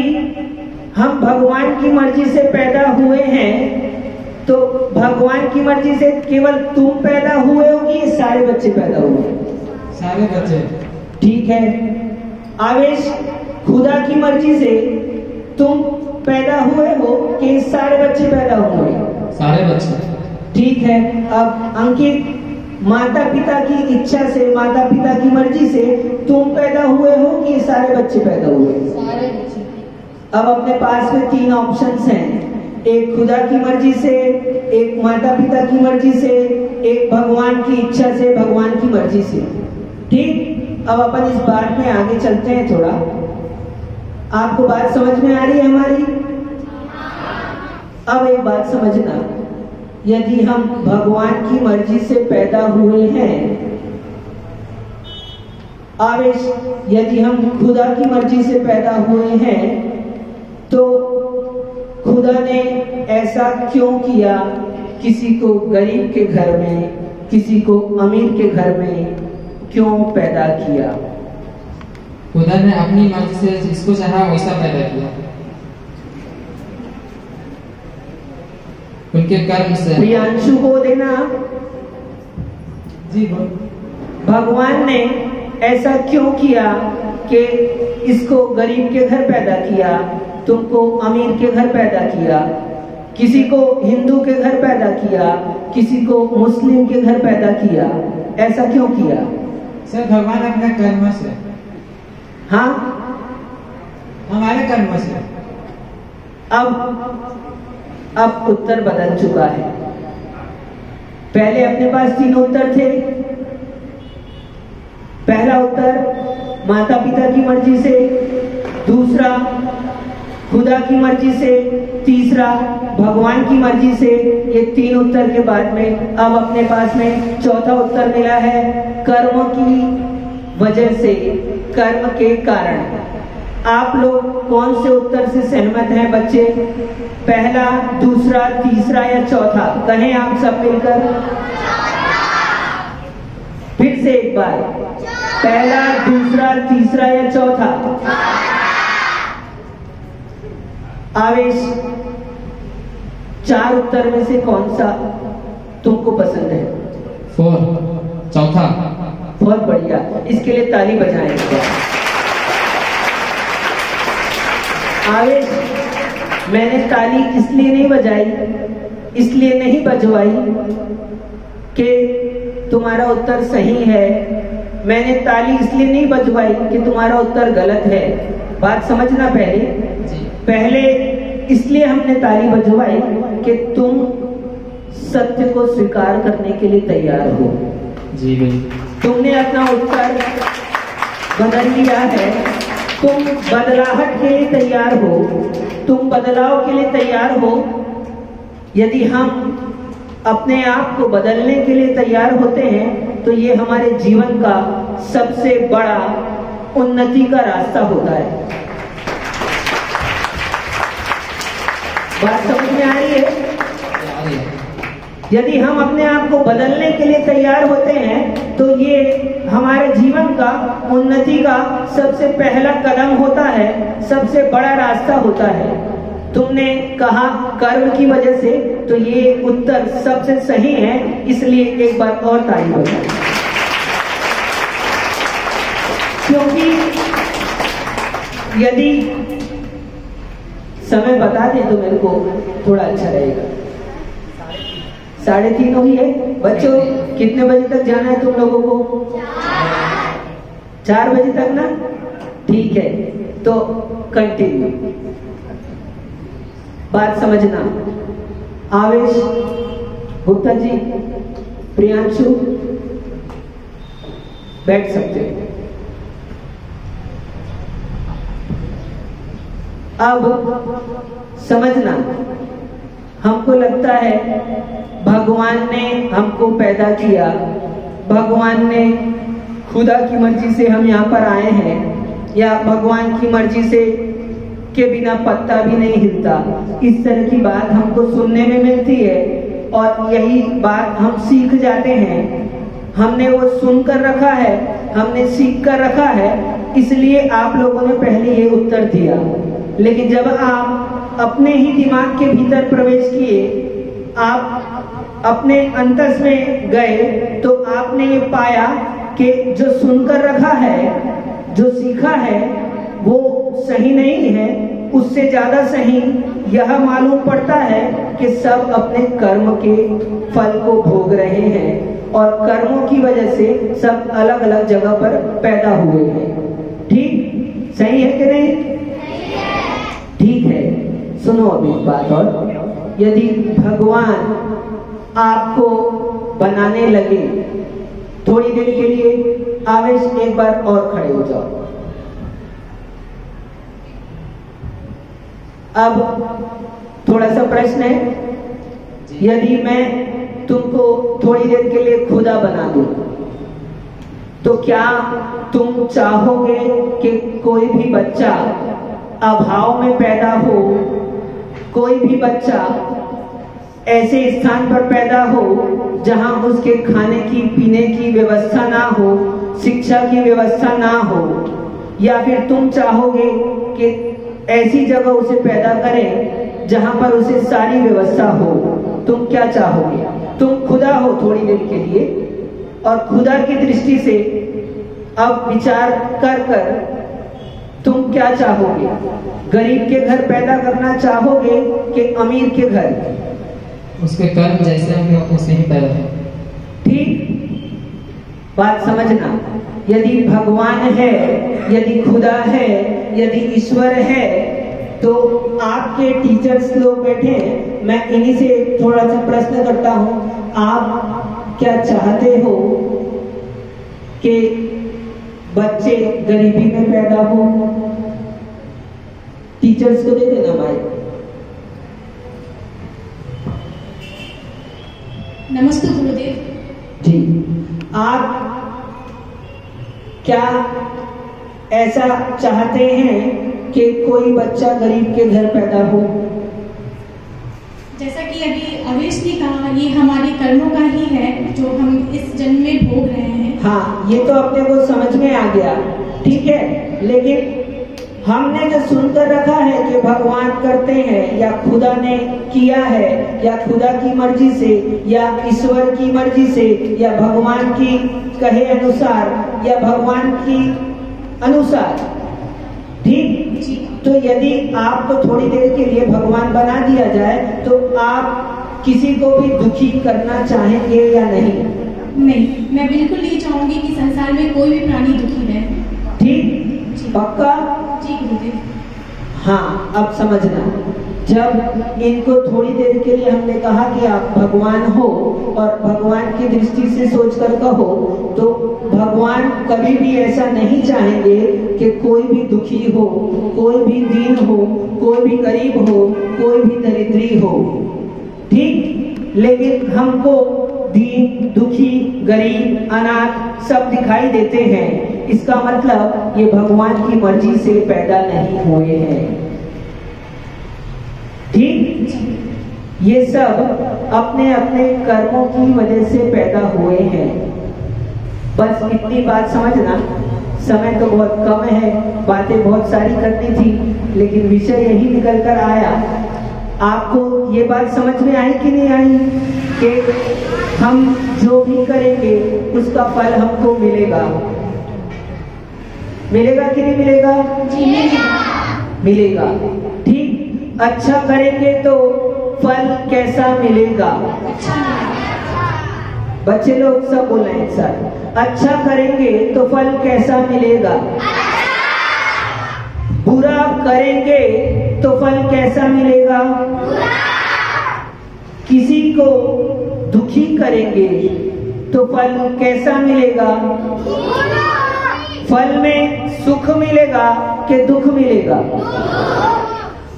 हम भगवान की मर्जी से पैदा हुए हैं तो भगवान की मर्जी से केवल तुम पैदा हुए हो कि सारे बच्चे पैदा हुए? सारे बच्चे, ठीक है। आवेश, खुदा की मर्जी से तुम पैदा हुए हो कि सारे बच्चे पैदा हुए? सारे बच्चे, ठीक है। अब अंकित, माता पिता की इच्छा से, माता पिता की मर्जी से तुम पैदा हुए हो कि सारे बच्चे पैदा हुए? सारे बच्चे। अब अपने पास में 3 ऑप्शंस हैं, एक खुदा की मर्जी से, एक माता पिता की मर्जी से, एक भगवान की इच्छा से, भगवान की मर्जी से, ठीक। अब अपन इस बात में आगे चलते हैं थोड़ा। आपको बात समझ में आ रही है हमारी? अब एक बात समझना, यदि हम भगवान की मर्जी से पैदा हुए हैं, आवेश, यदि हम खुदा की मर्जी से पैदा हुए हैं तो खुदा ने ऐसा क्यों किया? किसी को गरीब के घर में, किसी को अमीर के घर में क्यों पैदा किया? खुदा ने अपनी मर्जी से जिसको चाहा वैसा पैदा किया, उनके कर्म से। प्रियांशु को देना। जी बोल। भगवान ने ऐसा क्यों किया कि इसको गरीब के घर पैदा किया, तुमको अमीर के घर पैदा किया, किसी को हिंदू के घर पैदा किया, किसी को मुस्लिम के घर पैदा किया, ऐसा क्यों किया? सर भगवान अपने कर्म से, हाँ, हमारे कर्म से। अब उत्तर बदल चुका है। पहले अपने पास 3 उत्तर थे। पहला उत्तर माता पिता की मर्जी से, दूसरा खुदा की मर्जी से, तीसरा भगवान की मर्जी से। ये 3 उत्तर के बाद में अब अपने पास में चौथा उत्तर मिला है, कर्म की वजह से, कर्म के कारण। आप लोग कौन से उत्तर से सहमत हैं बच्चे? पहला, दूसरा, तीसरा या चौथा? कहें आप सब मिलकर। फिर से एक बार, पहला, दूसरा, तीसरा या चौथा? आवेश, 4 उत्तर में से कौन सा तुमको पसंद है? 4, चौथा। बहुत बढ़िया, इसके लिए ताली बजाएंगे। आवेश, मैंने ताली इसलिए नहीं बजाई, इसलिए नहीं बजवाई कि तुम्हारा उत्तर सही है। मैंने ताली इसलिए नहीं बजवाई कि तुम्हारा उत्तर गलत है। बात समझना पहले इसलिए हमने ताली बजवाई कि तुम सत्य को स्वीकार करने के लिए तैयार हो। जी बिल्कुल। तुमने अपना उत्तर बदल लिया है। तुम बदलाहट के लिए तैयार हो, तुम बदलाव के लिए तैयार हो। यदि हम अपने आप को बदलने के लिए तैयार होते हैं तो ये हमारे जीवन का सबसे बड़ा उन्नति का रास्ता होता है। बात समझ में आ रही है? यदि हम अपने आप को बदलने के लिए तैयार होते हैं तो ये हमारे जीवन का उन्नति का सबसे पहला कदम होता है, सबसे बड़ा रास्ता होता है। तुमने कहा कर्म की वजह से, तो ये उत्तर सबसे सही है, इसलिए एक बार और ताली बजाएं। क्योंकि यदि समय बता दे तो मेरे को थोड़ा अच्छा रहेगा। 3:30 हुई है। बच्चों, कितने बजे तक जाना है तुम लोगों को? 4 बजे तक ना? ठीक है, तो कंटिन्यू। बात समझना। आवेश, गुप्ता जी, प्रियांशु, बैठ सकते हो। अब समझना, हमको लगता है भगवान ने हमको पैदा किया, भगवान ने खुदा की मर्जी से हम यहाँ पर आए हैं, या भगवान की मर्जी से के बिना पत्ता भी नहीं हिलता। इस तरह की बात हमको सुनने में मिलती है और यही बात हम सीख जाते हैं। हमने वो सुनकर रखा है, हमने सीख कर रखा है, इसलिए आप लोगों ने पहले ये उत्तर दिया। लेकिन जब आप अपने ही दिमाग के भीतर प्रवेश किए, आप अपने अंतस में गए, तो आपने ये पाया कि जो सुनकर रखा है, जो सीखा है, वो सही नहीं है। उससे ज्यादा सही यह मालूम पड़ता है कि सब अपने कर्म के फल को भोग रहे हैं और कर्मों की वजह से सब अलग अलग जगह पर पैदा हुए हैं। ठीक? सही है कि नहीं? ठीक है। सुनो अभी बात और। यदि भगवान आपको बनाने लगे थोड़ी देर के लिए, आवेश एक बार और खड़े हो जाओ। अब थोड़ा सा प्रश्न है, यदि मैं तुमको थोड़ी देर के लिए खुदा बना दूं, तो क्या तुम चाहोगे कि कोई भी बच्चा अभाव में पैदा हो, कोई भी बच्चा ऐसे स्थान पर पैदा हो जहां उसके खाने की पीने की व्यवस्था ना हो, शिक्षा की व्यवस्था ना हो, या फिर तुम चाहोगे कि ऐसी जगह उसे पैदा करें जहां पर उसे सारी व्यवस्था हो? तुम क्या चाहोगे? तुम खुदा हो थोड़ी देर के लिए और खुदा की दृष्टि से अब विचार कर कर तुम क्या चाहोगे? गरीब के घर पैदा करना चाहोगे कि अमीर के घर? उसके कर्म जैसे होंगे उसे ही पैदा है। ठीक बात समझना। यदि भगवान है, यदि खुदा है, यदि ईश्वर है, तो आपके टीचर्स लोग बैठे हैं, मैं इन्हीं से थोड़ा सा प्रश्न करता हूं, आप क्या चाहते हो कि बच्चे गरीबी में पैदा हो? टीचर्स को दे देना माइक। नमस्ते गुरुदेव जी, आप क्या ऐसा चाहते हैं कि कोई बच्चा गरीब के घर पैदा हो? जैसा कि अभी अवेश ने कहा, ये हमारे कर्मों का ही है जो हम इस जन्म में भोग रहे हैं। हाँ, ये तो अपने को समझ में आ गया, ठीक है। लेकिन हमने जो सुनकर रखा है कि भगवान करते हैं या खुदा ने किया है या खुदा की मर्जी से या ईश्वर की मर्जी से या भगवान की कहे अनुसार या भगवान की अनुसार, ठीक। तो यदि आपको थोड़ी देर के लिए भगवान बना दिया जाए तो आप किसी को भी दुखी करना चाहेंगे या नहीं? नहीं, मैं बिल्कुल नहीं चाहूंगी कि संसार में कोई भी प्राणी दुखी रहे। ठीक, पक्का? जी गुरुदेव। हाँ, अब समझना, जब इनको थोड़ी देर के लिए हमने कहा कि आप भगवान हो और भगवान की दृष्टि से सोचकर कहो, तो भगवान कभी भी ऐसा नहीं चाहेंगे कि कोई भी दुखी हो, कोई भी दीन हो, कोई भी गरीब हो, कोई भी दरिद्री हो, ठीक। लेकिन हमको दीन, दुखी, गरीब, अनाथ सब दिखाई देते हैं। इसका मतलब ये भगवान की मर्जी से पैदा नहीं हुए हैं, ठीक। ये सब अपने अपने कर्मों की वजह से पैदा हुए हैं। बस इतनी बात समझना। समय तो बहुत कम है, बातें बहुत सारी करनी थी, लेकिन विषय यही निकल कर आया। आपको ये बात समझ में आई कि नहीं आई कि हम जो भी करेंगे उसका फल हमको मिलेगा? मिलेगा कि नहीं मिलेगा? जी मिलेगा, ठीक। अच्छा करेंगे तो फल कैसा मिलेगा? बच्चे लोग सब बोल रहे हैं एक साथ, अच्छा करेंगे तो फल कैसा मिलेगा? बुरा करेंगे तो फल कैसा मिलेगा? किसी को दुखी करेंगे तो फल कैसा मिलेगा? फल में सुख मिलेगा कि दुख मिलेगा?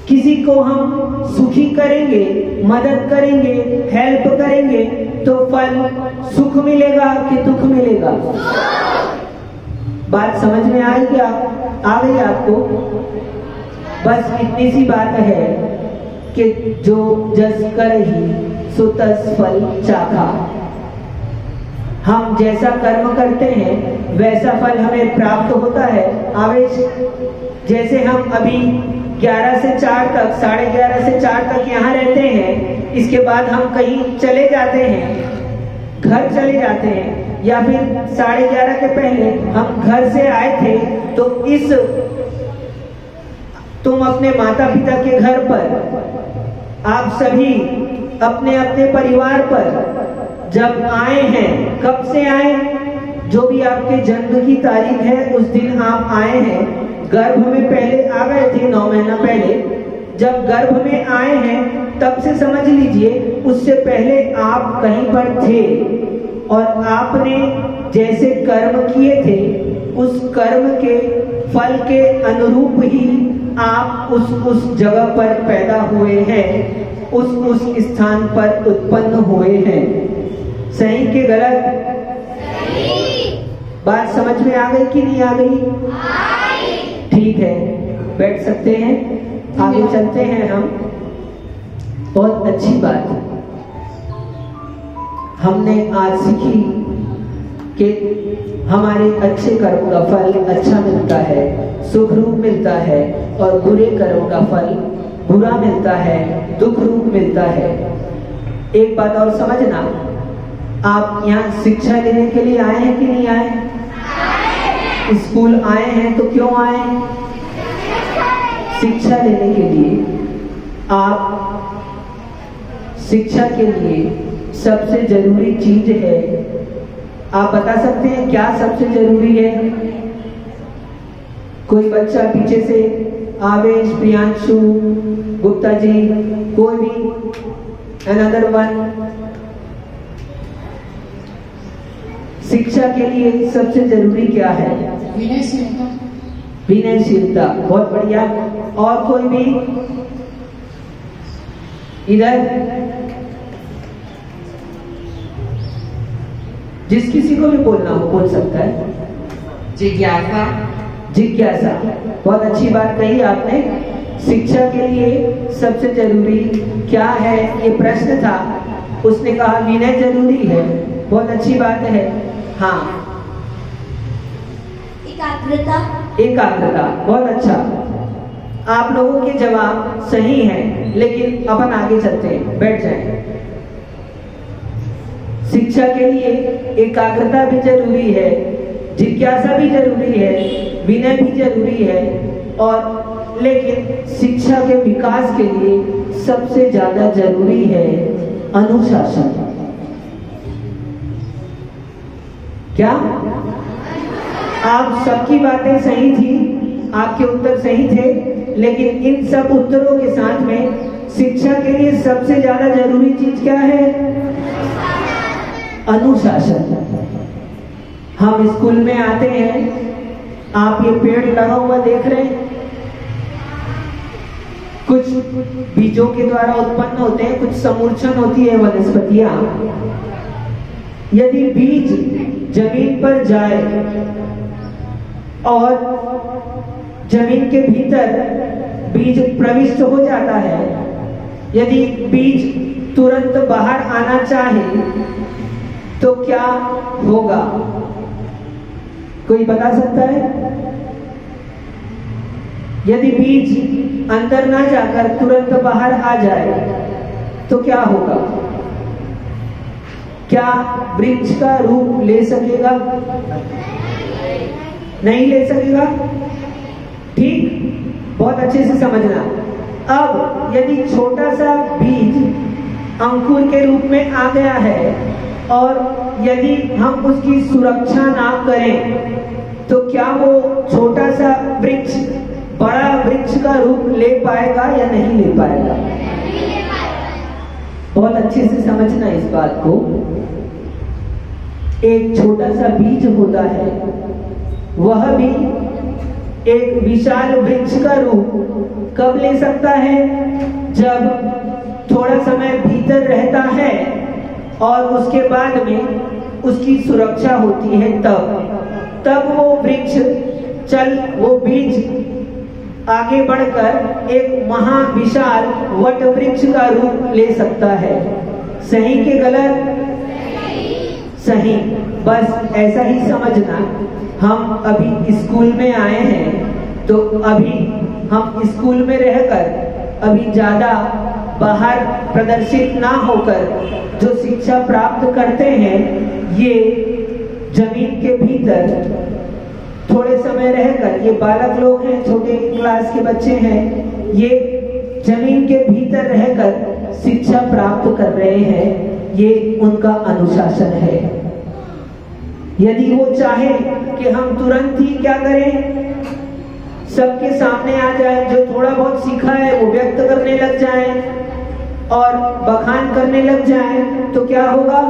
किसी को हम सुखी करेंगे, मदद करेंगे, हेल्प करेंगे तो फल सुख मिलेगा कि दुख मिलेगा? बात समझ में आई क्या? आ गई आपको? बस इतनी सी बात है कि जो जस करहि सो तस फल चाखा। हम जैसा कर्म करते हैं वैसा फल हमें प्राप्त होता है। आवेश, जैसे हम अभी 11 से 4 तक, 11:30 से 4 तक यहाँ रहते हैं, इसके बाद हम कहीं चले जाते हैं, घर चले जाते हैं, या फिर 11:30 के पहले हम घर से आए थे, तो तुम अपने माता पिता के घर पर, आप सभी अपने अपने परिवार पर जब आए हैं, कब से आए? जो भी आपके जन्म की तारीख है उस दिन आप आए हैं। गर्भ में पहले आ गए थे 9 महीना पहले। जब गर्भ में आए हैं तब से समझ लीजिए, उससे पहले आप कहीं पर थे और आपने जैसे कर्म किए थे उस कर्म के फल के अनुरूप ही आप उस जगह पर पैदा हुए हैं, उस स्थान पर उत्पन्न हुए हैं। सही कि गलत? बात समझ में आ गई कि नहीं आ गई? ठीक है, बैठ सकते हैं, आगे चलते हैं हम। बहुत अच्छी बात हमने आज सीखी कि हमारे अच्छे कर्म का फल अच्छा मिलता है, सुख रूप मिलता है, और बुरे कर्म का फल बुरा मिलता है, दुख रूप मिलता है। एक बात और समझना, आप यहाँ शिक्षा लेने के लिए आए हैं कि नहीं आए? स्कूल आए हैं तो क्यों आए? शिक्षा लेने के लिए। आप शिक्षा के लिए सबसे जरूरी चीज है, आप बता सकते हैं क्या सबसे जरूरी है? कोई बच्चा पीछे से, आवेश, प्रियांशु, गुप्ता जी, कोई भी, अनदर वन। शिक्षा के लिए सबसे जरूरी क्या है? विनयशीलता। विनयशीलता, बहुत बढ़िया। और कोई भी इधर, जिस किसी को भी बोलना हो बोल सकता है। जिज्ञासा। जिज्ञासा, बहुत अच्छी बात कही आपने। शिक्षा के लिए सबसे जरूरी क्या है, ये प्रश्न था। उसने कहा विनय जरूरी है, बहुत अच्छी बात है। हाँ, एकाग्रता। एकाग्रता, बहुत अच्छा। आप लोगों के जवाब सही हैं, लेकिन अपन आगे चलते हैं, बैठ जाएं। शिक्षा के लिए एकाग्रता भी जरूरी है, जिज्ञासा भी जरूरी है, विनय भी जरूरी है, और लेकिन शिक्षा के विकास के लिए सबसे ज्यादा जरूरी है अनुशासन। क्या आप सबकी बातें सही थी, आपके उत्तर सही थे, लेकिन इन सब उत्तरों के साथ में शिक्षा के लिए सबसे ज्यादा जरूरी चीज क्या है? अनुशासन। हम स्कूल में आते हैं, आप ये पेड़ लगा हुआ देख रहे हैं, कुछ बीजों के द्वारा उत्पन्न होते हैं, कुछ समूर्छन होती है वनस्पतियां। यदि बीज जमीन पर जाए और जमीन के भीतर बीज प्रविष्ट हो जाता है, यदि बीज तुरंत बाहर आना चाहे तो क्या होगा? कोई बता सकता है? यदि बीज अंदर ना जाकर तुरंत बाहर आ जाए तो क्या होगा? क्या वृक्ष का रूप ले सकेगा? नहीं ले सकेगा। ठीक, बहुत अच्छे से समझना। अब यदि छोटा सा बीज अंकुर के रूप में आ गया है और यदि हम उसकी सुरक्षा ना करें तो क्या वो छोटा सा वृक्ष बड़ा वृक्ष का रूप ले पाएगा या नहीं ले पाएगा? बहुत अच्छे से समझना इस बात को। एक छोटा सा बीज होता है, वह भी एक विशाल वृक्ष का रूप कब ले सकता है? जब थोड़ा समय भीतर रहता है और उसके बाद में उसकी सुरक्षा होती है, तब वो वृक्ष वो बीज आगे बढ़कर एक महाविशाल वट वृक्ष का रूप ले सकता है। सही कि गलत? सही। बस ऐसा ही समझना। हम अभी स्कूल में आए हैं तो अभी हम स्कूल में रहकर अभी ज्यादा बाहर प्रदर्शित ना होकर जो शिक्षा प्राप्त करते हैं, ये जमीन के भीतर थोड़े समय रहकर, ये बालक लोग हैं, छोटे क्लास के बच्चे हैं, ये जमीन के भीतर रहकर शिक्षा प्राप्त कर रहे हैं। ये उनका अनुशासन है। यदि वो चाहे कि हम तुरंत ही क्या करें, सबके सामने आ जाए, जो थोड़ा बहुत सीखा है वो व्यक्त करने लग जाए और बखान करने लग जाए, तो क्या होगा?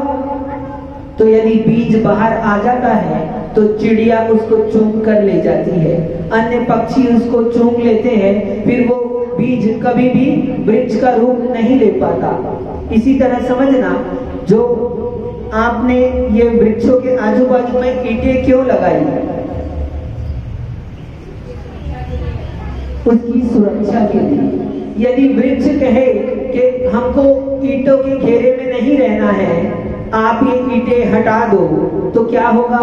तो यदि बीज बाहर आ जाता है तो चिड़िया उसको चूम कर ले जाती है, अन्य पक्षी उसको चूम लेते हैं, फिर वो बीज कभी भी वृक्ष का रूप नहीं ले पाता। इसी तरह समझना, जो आपने ये वृक्षों के आजू बाजू में ईंटें क्यों लगाई? उसकी सुरक्षा के लिए। यदि वृक्ष कहे कि हमको ईंटों के घेरे में नहीं रहना है, आप ये ईंटें हटा दो, तो क्या होगा?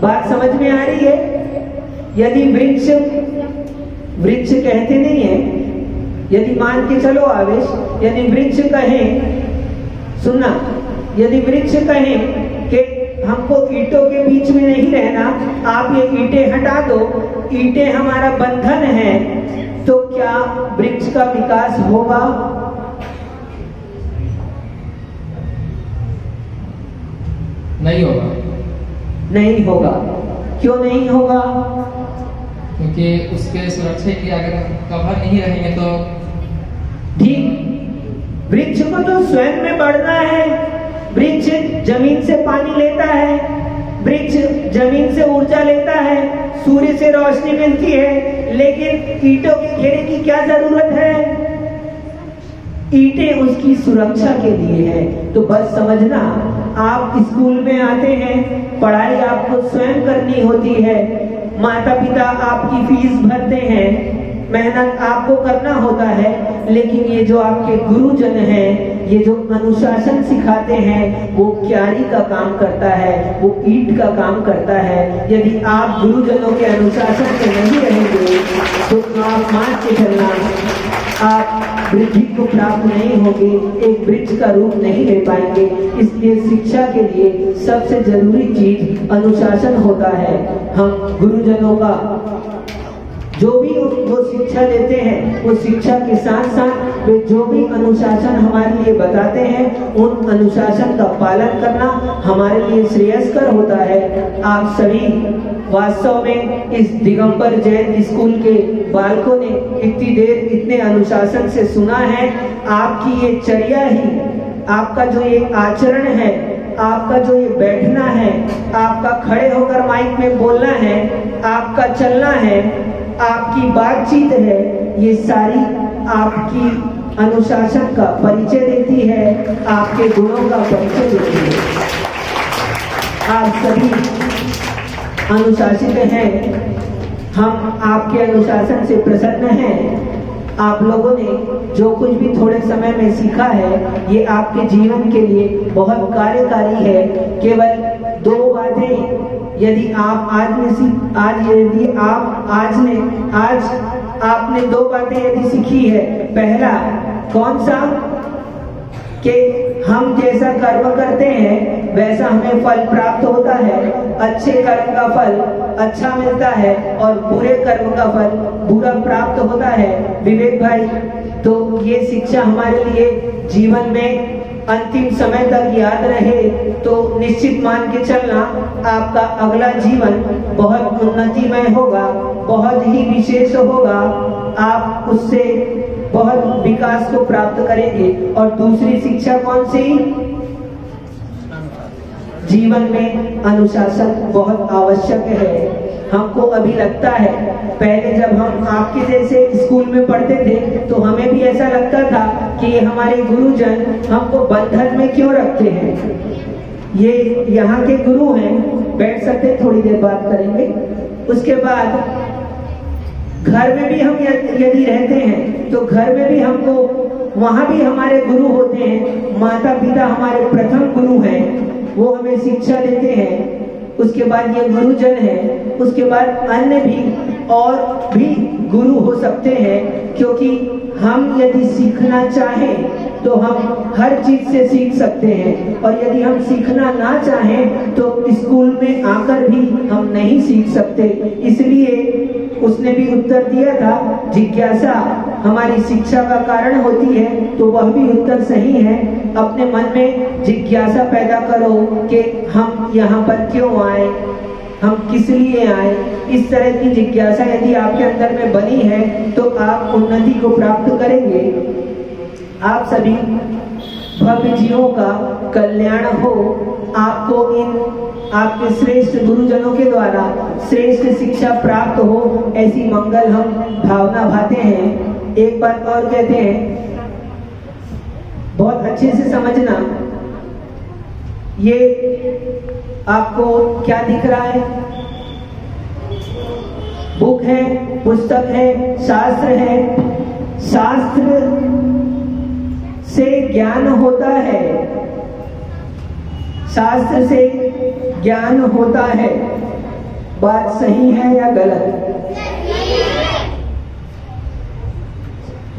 बात समझ में आ रही है? यदि वृक्ष कहते नहीं है, यदि मान के चलो आवेश, यदि वृक्ष कहें, सुनना, यदि वृक्ष कहें कि हमको ईंटों के बीच में नहीं रहना, आप ये ईंटें हटा दो, ईंटें हमारा बंधन है, तो क्या वृक्ष का विकास होगा? नहीं होगा। नहीं होगा। क्यों नहीं होगा? क्योंकि उसके सुरक्षा के अगर कवर नहीं रहेंगे तो ठीक, वृक्ष को तो स्वयं में बढ़ना है। वृक्ष जमीन से पानी लेता है, वृक्ष जमीन से ऊर्जा लेता है, सूर्य से रोशनी मिलती है, लेकिन ईंटों के घेरे की क्या जरूरत है? ईंटें उसकी सुरक्षा के लिए है। तो बस समझना, आप स्कूल में आते हैं, पढ़ाई आपको स्वयं करनी होती है, माता पिता आपकी फीस भरते हैं, मेहनत आपको करना होता है, लेकिन ये जो आपके गुरुजन हैं, ये जो अनुशासन सिखाते हैं, वो क्यारी का काम करता है, वो ईंट का काम करता है। यदि आप गुरुजनों के अनुशासन में नहीं रहेंगे तो आप मान के चलना, आप वृद्धि को प्राप्त नहीं होंगे, एक वृक्ष का रूप नहीं ले पाएंगे। इसलिए शिक्षा के लिए सबसे जरूरी चीज अनुशासन होता है। हम गुरुजनों का जो भी वो शिक्षा देते हैं, वो शिक्षा के साथ साथ वे जो भी अनुशासन हमारे लिए बताते हैं, उन अनुशासन का पालन करना हमारे लिए श्रेयस्कर होता है। आप सभी वास्तव में इस दिगंबर जैन स्कूल के बालकों ने इतनी देर इतने अनुशासन से सुना है। आपकी ये चर्या ही, आपका जो ये आचरण है, आपका जो ये बैठना है, आपका खड़े होकर माइक में बोलना है, आपका चलना है, आपकी बातचीत है, ये सारी आपकी अनुशासन का परिचय देती है, आपके गुणों का परिचय देती है। आप सभी अनुशासित हैं, हम आपके अनुशासन से प्रसन्न हैं। आप लोगों ने जो कुछ भी थोड़े समय में सीखा है, ये आपके जीवन के लिए बहुत कार्यकारी है। केवल 2 बातें यदि आप आज आपने 2 बातें यदि सीखी है। पहला कौन सा? कि हम जैसा कर्म करते हैं वैसा हमें फल प्राप्त होता है। अच्छे कर्म का फल अच्छा मिलता है और बुरे कर्म का फल बुरा प्राप्त होता है। विवेक भाई, तो ये शिक्षा हमारे लिए जीवन में अंतिम समय तक याद रहे तो निश्चित मान के चलना, आपका अगला जीवन बहुत उन्नतिमय होगा, बहुत ही विशेष होगा। आप उससे बहुत विकास को प्राप्त करेंगे। और दूसरी शिक्षा कौन सी? जीवन में अनुशासन बहुत आवश्यक है। हमको अभी लगता है, पहले जब हम आपके जैसे स्कूल में पढ़ते थे तो हमें भी ऐसा लगता था कि ये हमारे गुरुजन हमको बंधन में क्यों रखते हैं, ये यहाँ के गुरु हैं, बैठ सकते हैं, थोड़ी देर बात करेंगे। उसके बाद घर में भी हम यदि रहते हैं तो घर में भी हमको, वहां भी हमारे गुरु होते हैं, माता पिता हमारे प्रथम गुरु हैं, वो हमें शिक्षा देते हैं। उसके बाद ये गुरुजन है, उसके बाद अन्य भी और भी गुरु हो सकते हैं, क्योंकि हम यदि सीखना चाहें तो हम हर चीज से सीख सकते हैं, और यदि हम सीखना ना चाहें तो स्कूल में आकर भी हम नहीं सीख सकते। इसलिए उसने भी उत्तर दिया था, जिज्ञासा हमारी शिक्षा का कारण होती है, तो वह भी उत्तर सही है। अपने मन में जिज्ञासा पैदा करो कि हम यहाँ पर क्यों आए, हम किस लिए आए। इस तरह की जिज्ञासा यदि आपके अंदर में बनी है तो आप उन्नति को प्राप्त करेंगे। आप सभी भव्य जीवों का कल्याण हो, आपको इन आपके श्रेष्ठ गुरुजनों के द्वारा श्रेष्ठ शिक्षा प्राप्त हो, ऐसी मंगल हम भावना भाते हैं। एक बात और कहते हैं, बहुत अच्छे से समझना, ये आपको क्या दिख रहा है? बुक है, पुस्तक है, शास्त्र है। शास्त्र से ज्ञान होता है, शास्त्र से ज्ञान होता है। बात सही है या गलत?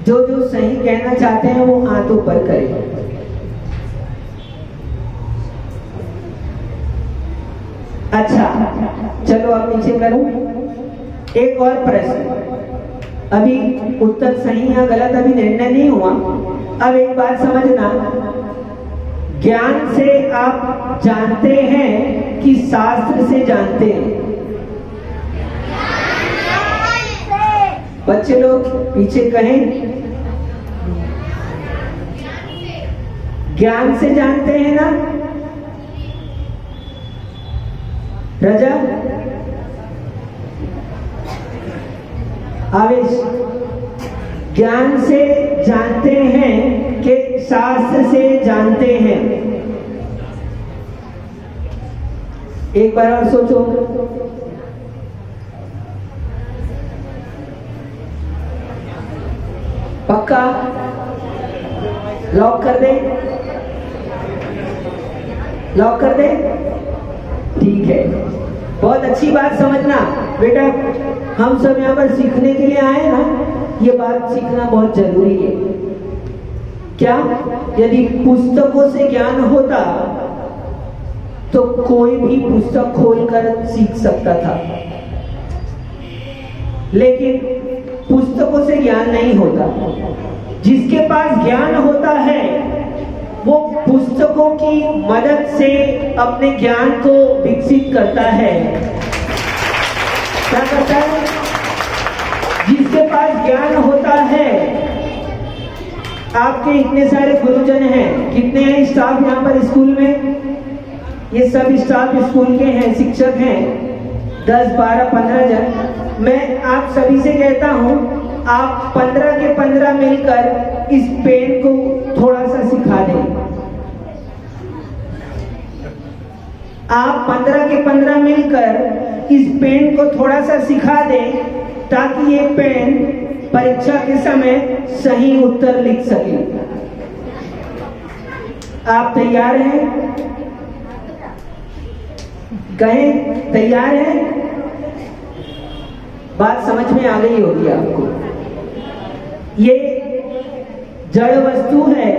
जो जो सही कहना चाहते हैं वो हाथ ऊपर करें। अच्छा, चलो अब नीचे करो। एक और प्रश्न, अभी उत्तर सही या गलत अभी निर्णय नहीं हुआ। अब एक बात समझना, ज्ञान से आप जानते हैं कि शास्त्र से जानते हैं? बच्चे लोग पीछे कहें, ज्ञान से जानते हैं ना? रजा, आवेश, ज्ञान से जानते हैं कि शास्त्र से जानते हैं? एक बार और सोचो। पक्का? लॉक कर दे? लॉक कर दे? ठीक है, बहुत अच्छी बात समझना बेटा, हम सब यहाँ पर सीखने के लिए आए ना, ये बात सीखना बहुत जरूरी है। क्या? यदि पुस्तकों से ज्ञान होता तो कोई भी पुस्तक खोलकर सीख सकता था, लेकिन पुस्तकों से ज्ञान नहीं होता। जिसके पास ज्ञान होता है वो पुस्तकों की मदद से अपने ज्ञान को विकसित करता है। क्या करता है? जिसके पास ज्ञान होता है, आपके इतने सारे गुरुजन हैं, कितने हैं स्टाफ यहाँ पर स्कूल में? ये सब स्टाफ स्कूल के हैं, शिक्षक हैं, 10, 12, 15 जन। मैं आप सभी से कहता हूं, आप 15 के 15 मिलकर इस पेन को थोड़ा सा सिखा दें। आप 15 के 15 मिलकर इस पेन को थोड़ा सा सिखा दें, ताकि ये पेन परीक्षा के समय सही उत्तर लिख सके। आप तैयार हैं? कहें तैयार हैं? बात समझ में आ गई होगी आपको। ये जड़ वस्तु है,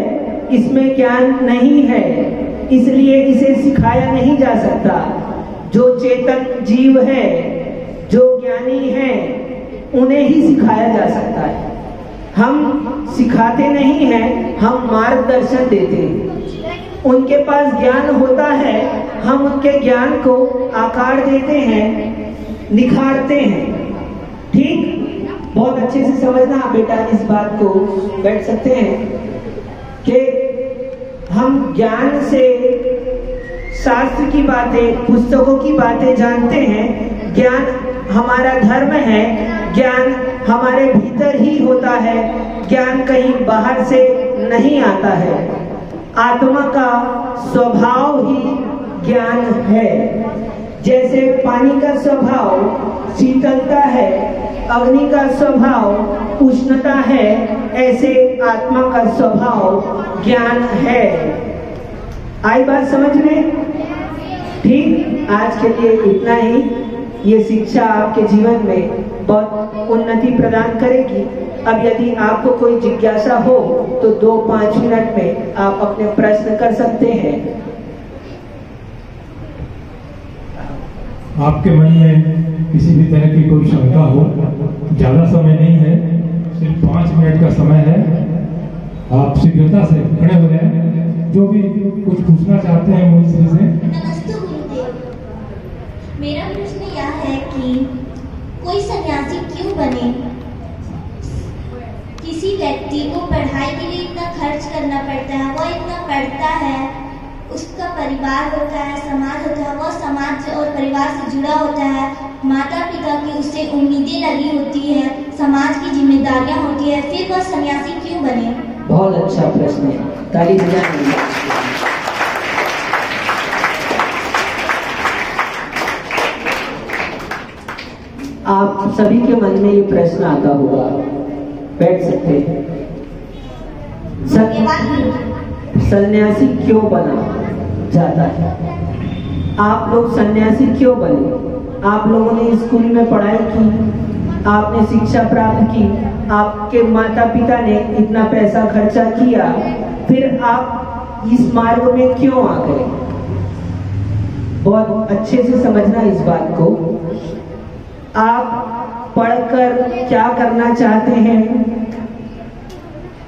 इसमें ज्ञान नहीं है, इसलिए इसे सिखाया नहीं जा सकता। जो चेतन जीव है, जो ज्ञानी है, उन्हें ही सिखाया जा सकता है। हम सिखाते नहीं हैं, हम मार्गदर्शन देते हैं। उनके पास ज्ञान होता है, हम उनके ज्ञान को आकार देते हैं, निखारते हैं। ठीक? बहुत अच्छे से समझना बेटा इस बात को। बैठ सकते हैं कि हम ज्ञान से शास्त्र की बातें, पुस्तकों की बातें जानते हैं। ज्ञान हमारा धर्म है, ज्ञान हमारे भीतर ही होता है, ज्ञान कहीं बाहर से नहीं आता है। आत्मा का स्वभाव ही ज्ञान है। जैसे पानी का स्वभाव शीतलता है, अग्नि का स्वभाव उष्णता है, ऐसे आत्मा का स्वभाव ज्ञान है। आई बात समझ में? ठीक, आज के लिए इतना ही। ये शिक्षा आपके जीवन में बहुत उन्नति प्रदान करेगी। अब यदि आपको कोई जिज्ञासा हो तो 2-5 मिनट में आप अपने प्रश्न कर सकते हैं। आपके मन में किसी भी तरह की कोई शंका हो, ज्यादा समय नहीं है, सिर्फ 5 मिनट का समय है। आप शीघ्रता से खड़े हो जाएं। जो भी कुछ पूछना चाहते हैं मुझसे से। नमस्ते गुरुदेव, मेरा प्रश्न यह है कि कोई सन्यासी क्यों बने? किसी व्यक्ति को पढ़ाई के लिए इतना खर्च करना पड़ता है, वो इतना पढ़ता है, उसका परिवार होता है, समाज होता है, वो समाज और परिवार से जुड़ा होता है, माता पिता की उससे उम्मीदें लगी होती है, समाज की जिम्मेदारियां होती है, फिर वह सन्यासी क्यों बने? बहुत अच्छा प्रश्न है, ताली बजाइए। आप सभी के मन में ये प्रश्न आता होगा, बैठ सकते हैं। सन्यासी क्यों बना जाता है? आप लोग सन्यासी क्यों बने? आप लोगों ने स्कूल में पढ़ाई की, आपने शिक्षा प्राप्त की, आपके माता पिता ने इतना पैसा खर्चा किया, फिर आप इस मार्ग में क्यों आ गए? बहुत अच्छे से समझना इस बात को। आप पढ़कर क्या करना चाहते हैं?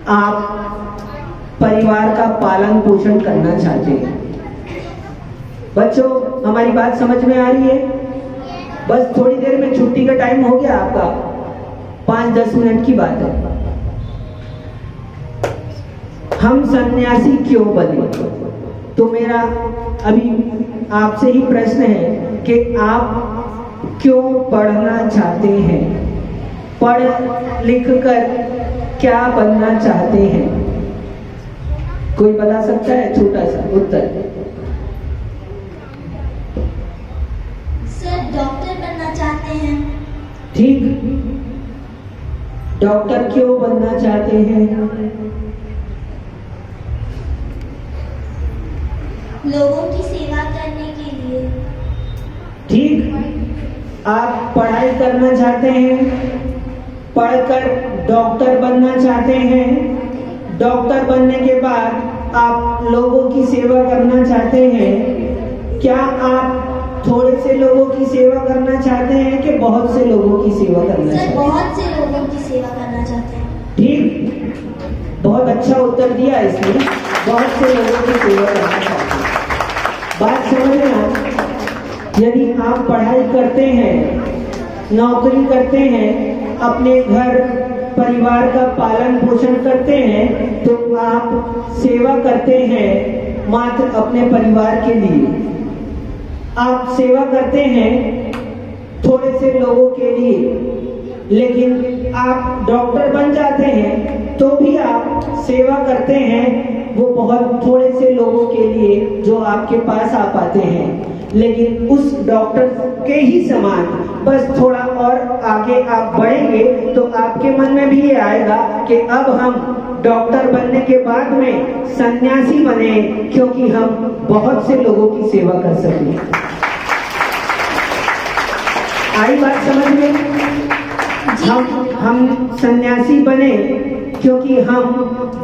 आप परिवार का पालन पोषण करना चाहते हैं। बच्चों, हमारी बात समझ में आ रही है? बस थोड़ी देर में छुट्टी का टाइम हो गया आपका, 5-10 मिनट की बात है। हम सन्यासी क्यों बने? तो मेरा अभी आपसे ही प्रश्न है कि आप क्यों पढ़ना चाहते हैं? पढ़ लिख कर क्या बनना चाहते हैं? कोई बता सकता है? छोटा सा उत्तर। सर, डॉक्टर बनना चाहते हैं। ठीक, डॉक्टर क्यों बनना चाहते हैं? लोगों की सेवा करने के लिए। ठीक, आप पढ़ाई करना चाहते हैं, पढ़कर डॉक्टर बनना चाहते हैं। डॉक्टर बनने के बाद आप लोगों की सेवा करना चाहते हैं। क्या आप थोड़े से लोगों की सेवा करना चाहते हैं कि बहुत से लोगों की सेवा करना चाहते हैं? बहुत से लोगों की सेवा करना चाहते हैं। ठीक, बहुत अच्छा उत्तर दिया इसने, बहुत से लोगों की सेवा करना चाहते हैं। बात समझ में आ? यदि आप पढ़ाई करते हैं, नौकरी करते हैं, अपने घर परिवार का पालन पोषण करते हैं, तो आप सेवा करते हैं मात्र अपने परिवार के लिए। आप सेवा करते हैं थोड़े से लोगों के लिए। लेकिन आप डॉक्टर बन जाते हैं तो भी आप सेवा करते हैं, वो बहुत थोड़े से लोगों के लिए जो आपके पास आ पाते हैं। लेकिन उस डॉक्टर के ही समान बस थोड़ा और आगे आप बढ़ेंगे तो आपके मन में भी ये आएगा कि अब हम डॉक्टर बनने के बाद में सन्यासी बने, क्योंकि हम बहुत से लोगों की सेवा कर सकें। आई बात समझ में? हम सन्यासी बने क्योंकि हम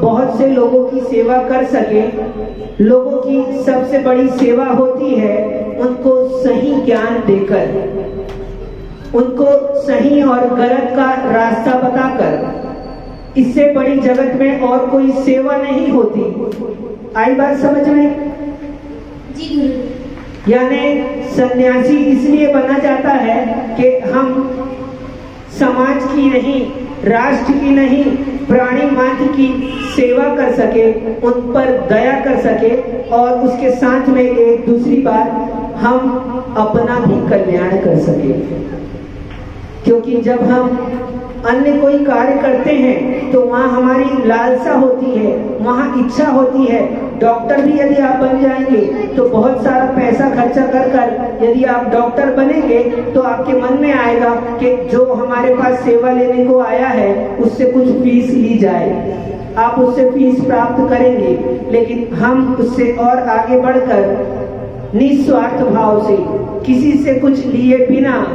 बहुत से लोगों की सेवा कर सके। लोगों की सबसे बड़ी सेवा होती है उनको सही ज्ञान देकर, उनको सही और गलत का रास्ता बताकर। इससे बड़ी जगत में और कोई सेवा नहीं होती। आई बात समझ में? जी गुरु। यानी सन्यासी इसलिए बनना चाहता है कि हम समाज की नहीं, राष्ट्र की नहीं, प्राणी मात्र की सेवा कर सके, उन पर दया कर सके, और उसके साथ में एक दूसरी बात, हम अपना भी कल्याण कर सके। क्योंकि जब हम अन्य कोई कार्य करते हैं तो वहाँ हमारी लालसा होती है, वहाँ इच्छा होती है। डॉक्टर भी यदि आप बन जाएंगे तो बहुत सारा पैसा खर्चा कर कर यदि आप डॉक्टर बनेंगे तो आपके मन में आएगा कि जो हमारे पास सेवा लेने को आया है उससे कुछ फीस ली जाए। आप उससे फीस प्राप्त करेंगे, लेकिन हम उससे और आगे बढ़कर निस्वार्थ भाव से किसी से कुछ लिए बिना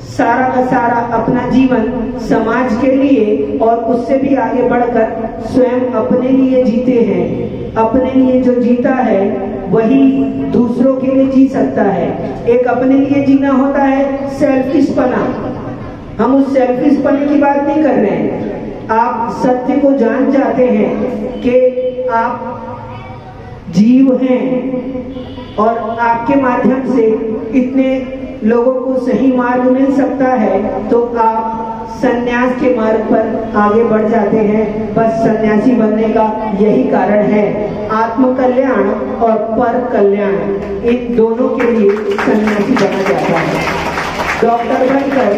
सारा का सारा अपना जीवन समाज के लिए और उससे भी आगे बढ़कर स्वयं अपने लिए जीते हैं। अपने लिए जो जीता है वही दूसरों के लिए जी सकता है। एक अपने लिए जीना होता है सेल्फिशपना। हम उस सेल्फिशपने की बात नहीं कर रहे हैं। आप सत्य को जान जाते हैं कि आप जीव हैं और आपके माध्यम से इतने लोगों को सही मार्ग मिल सकता है, तो आप सन्यास के मार्ग पर आगे बढ़ जाते हैं। बस सन्यासी बनने का यही कारण है। आत्म कल्याण और पर कल्याण, इन दोनों के लिए सन्यासी बना जाता है। डॉक्टर बनकर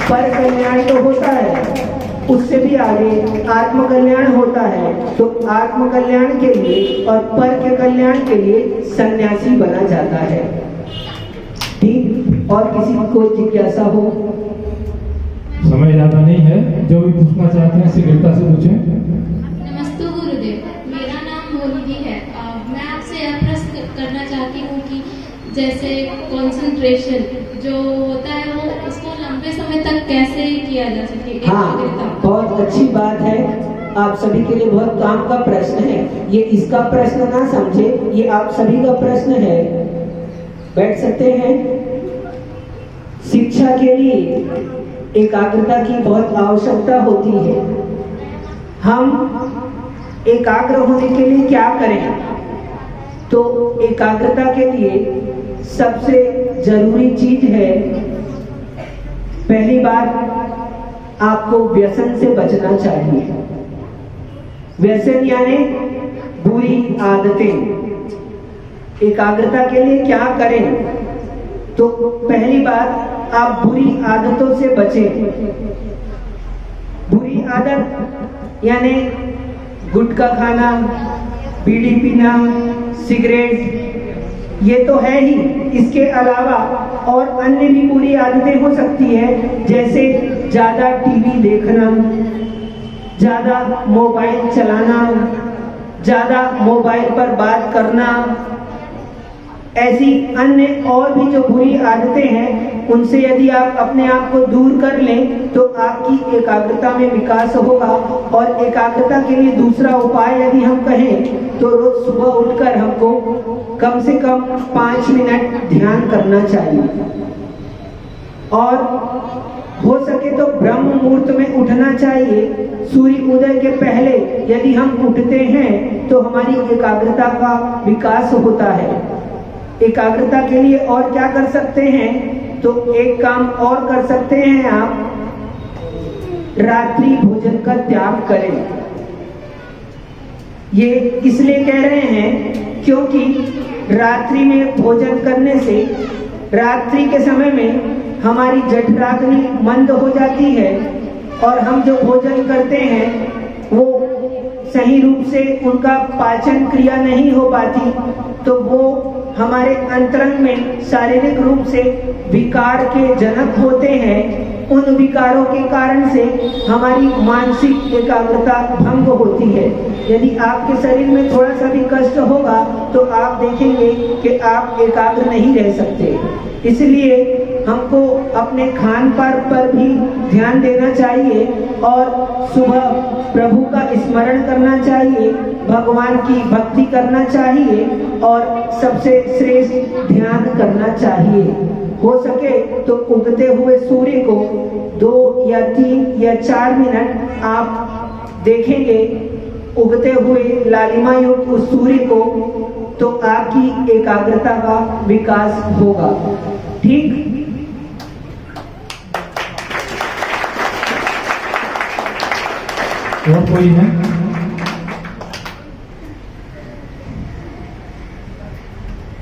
पर कल्याण तो होता है, उससे भी आगे आत्म कल्याण होता है। तो आत्म कल्याण के लिए और पर के कल्याण के लिए सन्यासी बना जाता है। ठीक, और किसी को जिज्ञासा हो? समय ज्यादा नहीं है, जो भी पूछना चाहते हैं शीघ्रता से पूछें। नमस्ते गुरुदेव, मेरा नाम मोहिनी है। मैं आपसे यह प्रश्न करना चाहती हूँ कि जैसे कंसंट्रेशन जो होता है वो उसको लंबे समय तक कैसे किया जा सके? हाँ, बहुत अच्छी बात है। आप सभी के लिए बहुत काम का प्रश्न है। ये इसका प्रश्न ना समझे, ये आप सभी का प्रश्न है। बैठ सकते हैं। शिक्षा के लिए एकाग्रता की बहुत आवश्यकता होती है। हम एकाग्र होने के लिए क्या करें? तो एकाग्रता के लिए सबसे जरूरी चीज है, पहली बात आपको व्यसन से बचना चाहिए। व्यसन यानी बुरी आदतें। एकाग्रता के लिए क्या करें? तो पहली बात आप बुरी आदतों से बचें। बुरी आदत यानी गुटखा खाना, बीड़ी पीना, सिगरेट, ये तो है ही। इसके अलावा और अन्य भी बुरी आदतें हो सकती है, जैसे ज्यादा टीवी देखना, ज्यादा मोबाइल चलाना, ज्यादा मोबाइल पर बात करना। ऐसी अन्य और भी जो बुरी आदतें हैं, उनसे यदि आप अपने आप को दूर कर लें तो आपकी एकाग्रता में विकास होगा। और एकाग्रता के लिए दूसरा उपाय यदि हम कहें तो रोज सुबह उठकर हमको कम से कम 5 मिनट ध्यान करना चाहिए। और हो सके तो ब्रह्म मुहूर्त में उठना चाहिए। सूर्य उदय के पहले यदि हम उठते हैं तो हमारी एकाग्रता का विकास होता है। एकाग्रता के लिए और क्या कर सकते हैं? तो एक काम और कर सकते हैं, आप रात्रि भोजन का त्याग करें। ये इसलिए कह रहे हैं क्योंकि रात्रि में भोजन करने से रात्रि के समय में हमारी जठराग्नि मंद हो जाती है और हम जो भोजन करते हैं वो सही रूप से उनका पाचन क्रिया नहीं हो पाती, तो वो हमारे अंतरंग में शारीरिक रूप से विकार के जनक होते हैं। उन विकारों के कारण से हमारी मानसिक एकाग्रता भंग होती है। यदि आपके शरीर में थोड़ा सा भी कष्ट होगा तो आप देखेंगे कि आप एकाग्र नहीं रह सकते। इसलिए हमको अपने खान पान पर भी ध्यान देना चाहिए और सुबह प्रभु का स्मरण करना चाहिए, भगवान की भक्ति करना चाहिए और सबसे श्रेष्ठ ध्यान करना चाहिए। हो सके तो उगते हुए सूर्य को 2 या 3 या 4 मिनट आप देखेंगे, उगते हुए लालिमा युक्त उस सूर्य को, तो आपकी एकाग्रता का विकास होगा। ठीक? और कोई है?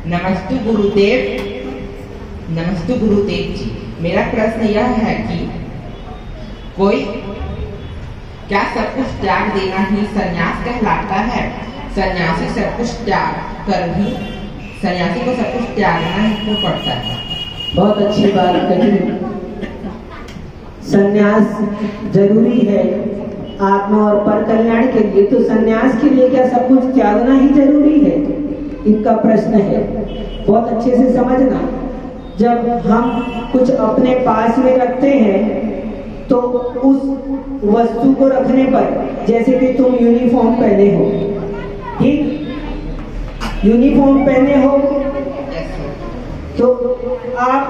नमस्ते गुरुदेव। नमस्ते गुरुदेव जी, मेरा प्रश्न यह है कि कोई क्या सब कुछ त्याग देना ही संन्यास कहलाता है? सन्यासी सब कुछ त्याग कर भी सन्यासी को सब कुछ त्यागना ही क्यों पड़ता है? बहुत अच्छी बात कही। सन्यास जरूरी है आत्मा और पर कल्याण के लिए, तो सन्यास के लिए क्या सब कुछ त्यागना ही जरूरी है? इनका प्रश्न है। बहुत अच्छे से समझना, जब हम कुछ अपने पास में रखते हैं तो उस वस्तु को रखने पर, जैसे कि तुम यूनिफॉर्म पहने हो, ठीक? यूनिफॉर्म पहने हो तो आप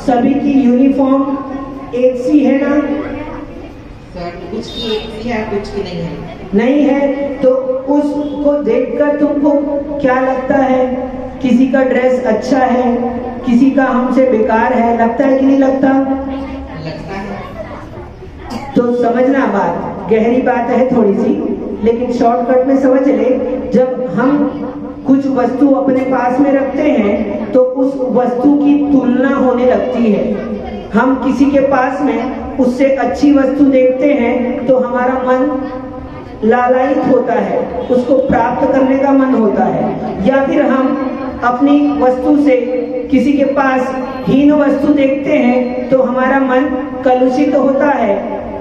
सभी की यूनिफॉर्म एक सी है ना? सर, कुछ की एक सी है, कुछ की नहीं है। नहीं है तो उसको देखकर तुमको क्या लगता है? किसी का ड्रेस अच्छा है, किसी का हमसे बेकार है, लगता है कि नहीं लगता? लगता है। तो समझना, बात गहरी बात है थोड़ी सी, लेकिन शॉर्टकट में समझ ले। जब हम कुछ वस्तु अपने पास में रखते हैं तो उस वस्तु की तुलना होने लगती है। हम किसी के पास में उससे अच्छी वस्तु देखते हैं तो हमारा मन लालायित होता है, उसको प्राप्त करने का मन होता है। या फिर हम अपनी वस्तु से किसी के पास हीन वस्तु देखते हैं तो हमारा मन कलुषित होता है,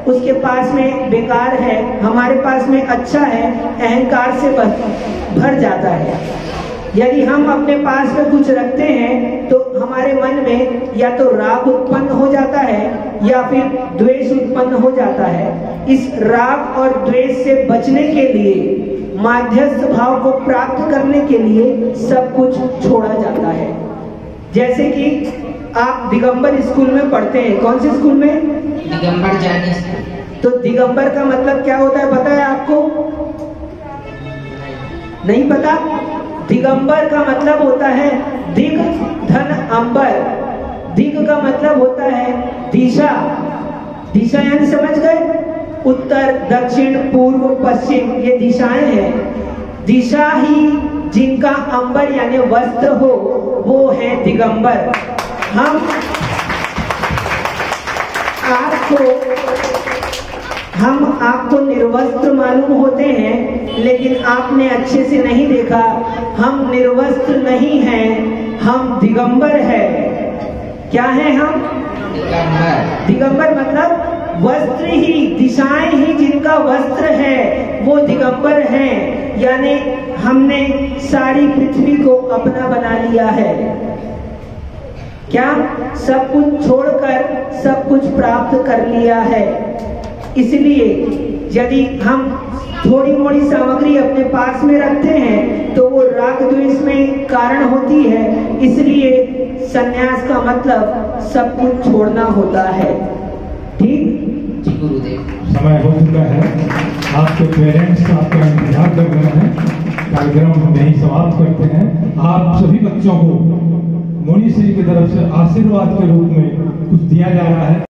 उसके पास में बेकार है, हमारे पास में अच्छा है, अहंकार से भर जाता है। यदि हम अपने पास में कुछ रखते हैं तो हमारे मन में या तो राग उत्पन्न हो जाता है या फिर द्वेष उत्पन्न हो जाता है। इस राग और द्वेष से बचने के लिए, मध्यस्थ भाव को प्राप्त करने के लिए सब कुछ छोड़ा जाता है। जैसे कि आप दिगंबर स्कूल में पढ़ते हैं। कौन से स्कूल में? दिगंबर जैन स्कूल। तो दिगंबर का मतलब क्या होता है पता है आपको? नहीं पता? दिगंबर का मतलब होता है दिग धन अंबर। दिग का मतलब होता है दिशा। दिशा यानी समझ गए? उत्तर, दक्षिण, पूर्व, पश्चिम, ये दिशाएं हैं। दिशा ही जिनका अंबर यानी वस्त्र हो वो है दिगंबर। हम आपको निर्वस्त्र मालूम होते हैं, लेकिन आपने अच्छे से नहीं देखा। हम निर्वस्त्र नहीं हैं, हम दिगंबर है। क्या है हम? दिगंबर मतलब वस्त्र ही, दिशाएं ही जिनका वस्त्र है वो दिगंबर हैं। यानी हमने सारी पृथ्वी को अपना बना लिया है। क्या? सब कुछ छोड़कर सब कुछ प्राप्त कर लिया है। इसलिए यदि हम थोड़ी मोड़ी सामग्री अपने पास में रखते हैं तो वो राग द्वेष में कारण होती है। इसलिए संन्यास का मतलब सब कुछ छोड़ना होता है। ठीक? जी गुरुदेव। समय हो चुका है, आपके पेरेंट्स आपका इंतजार कर रहे हैं। कार्यक्रम हम यहीं समाप्त करते हैं। आप सभी बच्चों को मुनि श्री की तरफ से आशीर्वाद के रूप में कुछ दिया जा रहा है।